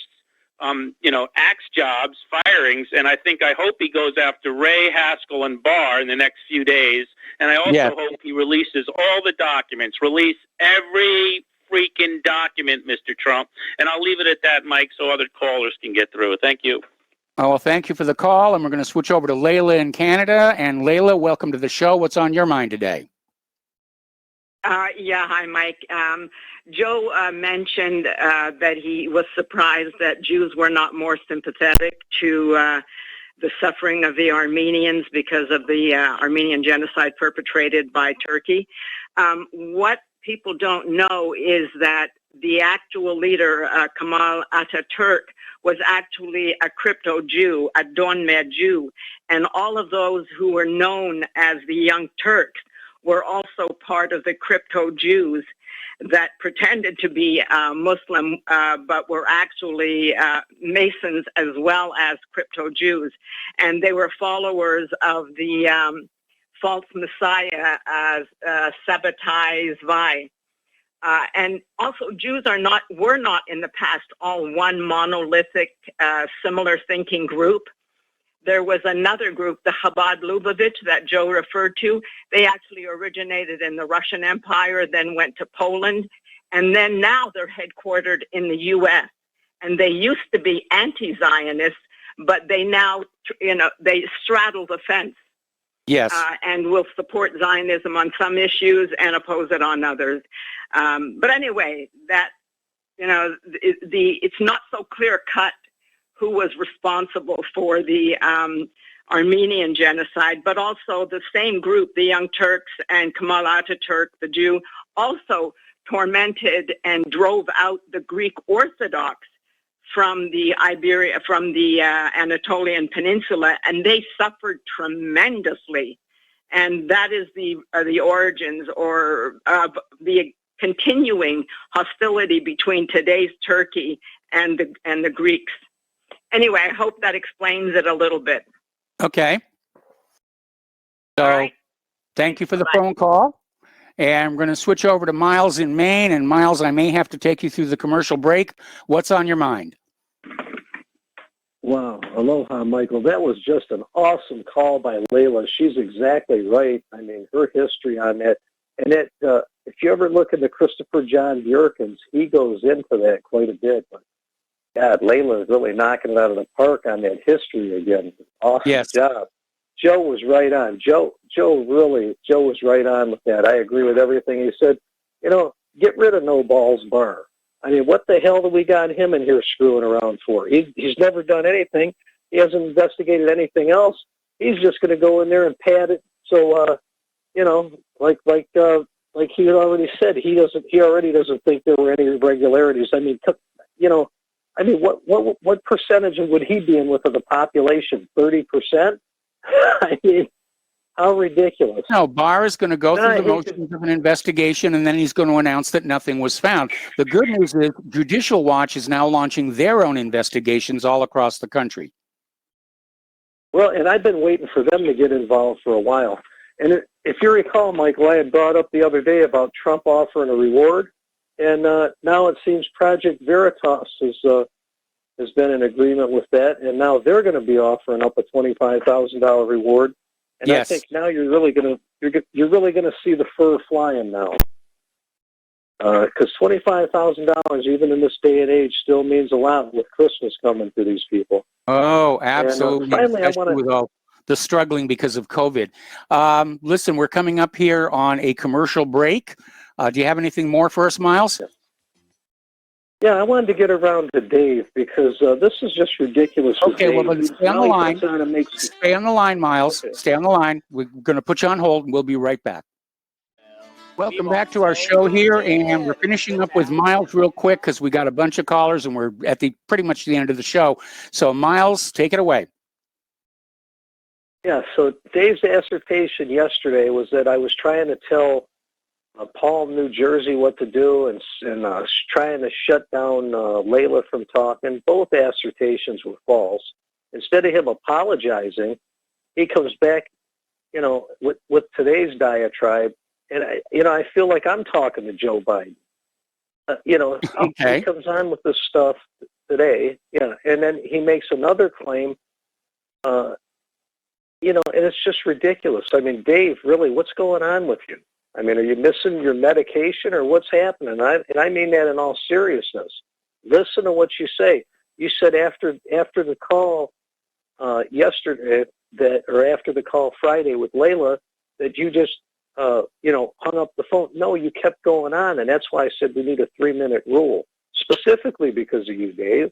Speaker 9: axe jobs, firings, and I hope he goes after Ray, Haskell, and Barr in the next few days. And I also hope he releases all the documents, release every freaking document, Mr. Trump. And I'll leave it at that, Mike, so other callers can get through. Thank you.
Speaker 2: Oh, well, thank you for the call, and we're going to switch over to Layla in Canada. And Layla, welcome to the show. What's on your mind today?
Speaker 10: Hi, Mike. Joe mentioned that he was surprised that Jews were not more sympathetic to the suffering of the Armenians because of the Armenian genocide perpetrated by Turkey. What people don't know is that the actual leader, Kemal Ataturk, was actually a crypto Jew, a Donme Jew, and all of those who were known as the Young Turks were also part of the crypto Jews that pretended to be Muslim, but were actually Masons as well as crypto Jews. And they were followers of the false messiah, Sabbatai Zvi. And also, Jews were not in the past all one monolithic, similar thinking group. There was another group, the Chabad Lubavitch, that Joe referred to. They actually originated in the Russian Empire, then went to Poland, and then now they're headquartered in the U.S. And they used to be anti-Zionists, but they now, they straddle the fence.
Speaker 2: Yes.
Speaker 10: And will support Zionism on some issues and oppose it on others. But anyway, it's not so clear-cut who was responsible for the Armenian genocide, but also the same group, the Young Turks and Kemal Ataturk, the Jew, also tormented and drove out the Greek Orthodox from the Anatolian Peninsula, and they suffered tremendously. And that is the origins or the continuing hostility between today's Turkey and the Greeks. Anyway, I hope that explains it a little bit.
Speaker 2: Okay. So,
Speaker 10: right.
Speaker 2: Thank you for the phone call. And I'm going to switch over to Miles in Maine. And Miles, I may have to take you through the commercial break. What's on your mind?
Speaker 11: Wow. Aloha, Michael. That was just an awesome call by Layla. She's exactly right. I mean, her history on that. And if you ever look into Christopher John Bjorkins, he goes into that quite a bit. But God, Layla is really knocking it out of the park on that history again. Awesome job. Joe was right on. Joe was right on with that. I agree with everything he said. Get rid of No Balls Barr. I mean, what the hell do we got him in here screwing around for? He's never done anything. He hasn't investigated anything else. He's just going to go in there and pad it. So, like he had already said, he already doesn't think there were any irregularities. I mean, what percentage would he be in with of the population? 30%? I mean, how ridiculous.
Speaker 2: No, Barr is going to go through the motions of an investigation, and then he's going to announce that nothing was found. The good news is Judicial Watch is now launching their own investigations all across the country.
Speaker 11: Well, and I've been waiting for them to get involved for a while. And if you recall, Michael, I had brought up the other day about Trump offering a reward, and now it seems Project Veritas has been in agreement with that, and now they're going to be offering up a $25,000 reward. And I think now you're really going to see the fur flying now, because $25,000 even in this day and age still means a lot with Christmas coming to these people.
Speaker 2: Oh, absolutely.
Speaker 11: And, finally, I want to.
Speaker 2: With all the struggling because of COVID. Listen, we're coming up here on a commercial break. Do you have anything more for us, Miles?
Speaker 11: Yeah, I wanted to get around to Dave because this is just ridiculous.
Speaker 2: Okay, well, then stay on the line.
Speaker 11: Makes...
Speaker 2: Stay on the line, Miles.
Speaker 11: Okay.
Speaker 2: Stay on the line. We're going to put you on hold, and we'll be right back. Welcome back to our show here, and we're finishing up with Miles real quick because we got a bunch of callers, and we're at pretty much the end of the show. So, Miles, take it away.
Speaker 11: Yeah, so Dave's assertion yesterday was that I was trying to tell Paul, New Jersey, what to do, and trying to shut down Layla from talking. Both assertions were false. Instead of him apologizing, he comes back, with today's diatribe, and I feel like I'm talking to Joe Biden.
Speaker 2: Okay.
Speaker 11: He comes on with this stuff today, and then he makes another claim, and it's just ridiculous. I mean, Dave, really, what's going on with you? I mean, are you missing your medication or what's happening? And I mean that in all seriousness. Listen to what you say. You said after the call yesterday after the call Friday with Layla that you just hung up the phone. No, you kept going on, and that's why I said we need a 3-minute rule specifically because of you, Dave.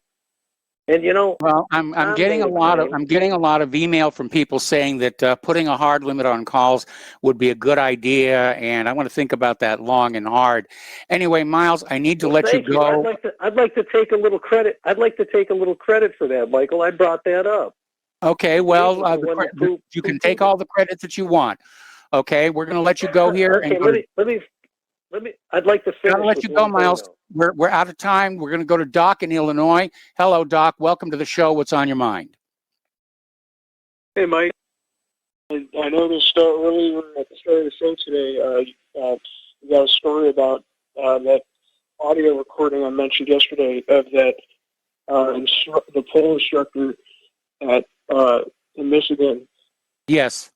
Speaker 11: And
Speaker 2: well, I'm getting a lot of email from people saying that putting a hard limit on calls would be a good idea, and I want to think about that long and hard. Anyway, Miles, I need to let you go.
Speaker 11: I'd like to take a little credit. I'd like to take a little credit for that, Michael. I brought that up.
Speaker 2: Okay, well, you can take all the credit that you want. Okay, we're going to let you go here.
Speaker 11: Okay, let me. I'd like to finish.
Speaker 2: I'll let you go, Miles. We're out of time. We're going to go to Doc in Illinois. Hello, Doc. Welcome to the show. What's on your mind?
Speaker 12: Hey, Mike. I noticed earlier at the start of the show today, you got a story about that audio recording I mentioned yesterday of that the pole instructor in Michigan.
Speaker 2: Yes.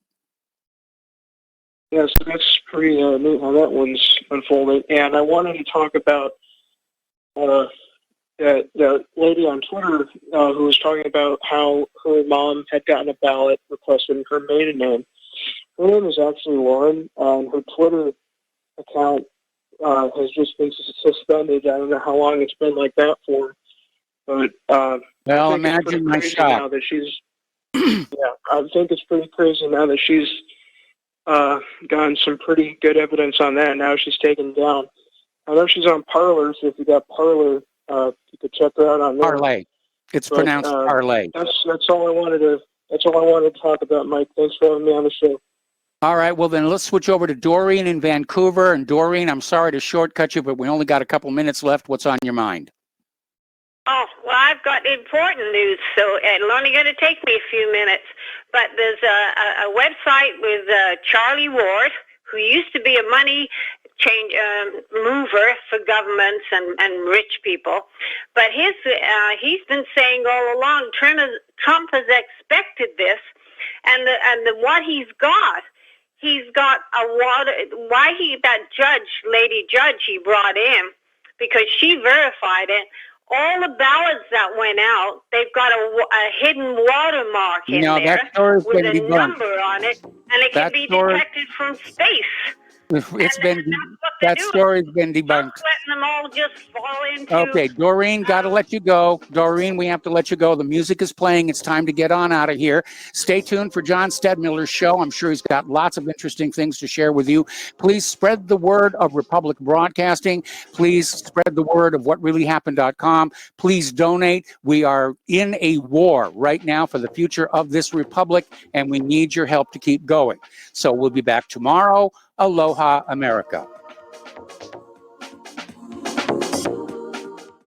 Speaker 12: Yeah, so that's pretty neat how that one's unfolding. And I wanted to talk about that lady on Twitter who was talking about how her mom had gotten a ballot requesting her maiden name. Her name is actually Lauren, and her Twitter account has just been suspended. I don't know how long it's been like that for, but
Speaker 2: well, imagine my shock.
Speaker 12: Now that she's, I think it's pretty crazy now that she's gotten some pretty good evidence on that. Now she's taken down. I know she's on Parler, so if you got Parler, you could check her out on there.
Speaker 2: Parlay. It's pronounced parlay.
Speaker 12: That's all I wanted to. That's all I wanted to talk about, Mike. Thanks for having me on the show.
Speaker 2: All right. Well, then let's switch over to Doreen in Vancouver. And Doreen, I'm sorry to shortcut you, but we only got a couple minutes left. What's on your mind?
Speaker 13: Oh, well, I've got important news, so it's only going to take me a few minutes. But there's a website with Charlie Ward, who used to be a money change mover for governments and rich people. But he's been saying all along, Trump has expected this, and what he's got a water. Lady judge he brought in, because she verified it. All the ballots that went out, they've got a hidden watermark in there with a number on it, and it can be detected from space.
Speaker 2: That story's been debunked.
Speaker 13: Letting them all just fall into.
Speaker 2: Okay, Doreen, got to let you go. Doreen, we have to let you go. The music is playing. It's time to get on out of here. Stay tuned for John Stedmiller's show. I'm sure he's got lots of interesting things to share with you. Please spread the word of Republic Broadcasting. Please spread the word of whatreallyhappened.com. Please donate. We are in a war right now for the future of this republic, and we need your help to keep going. So we'll be back tomorrow. Aloha, America.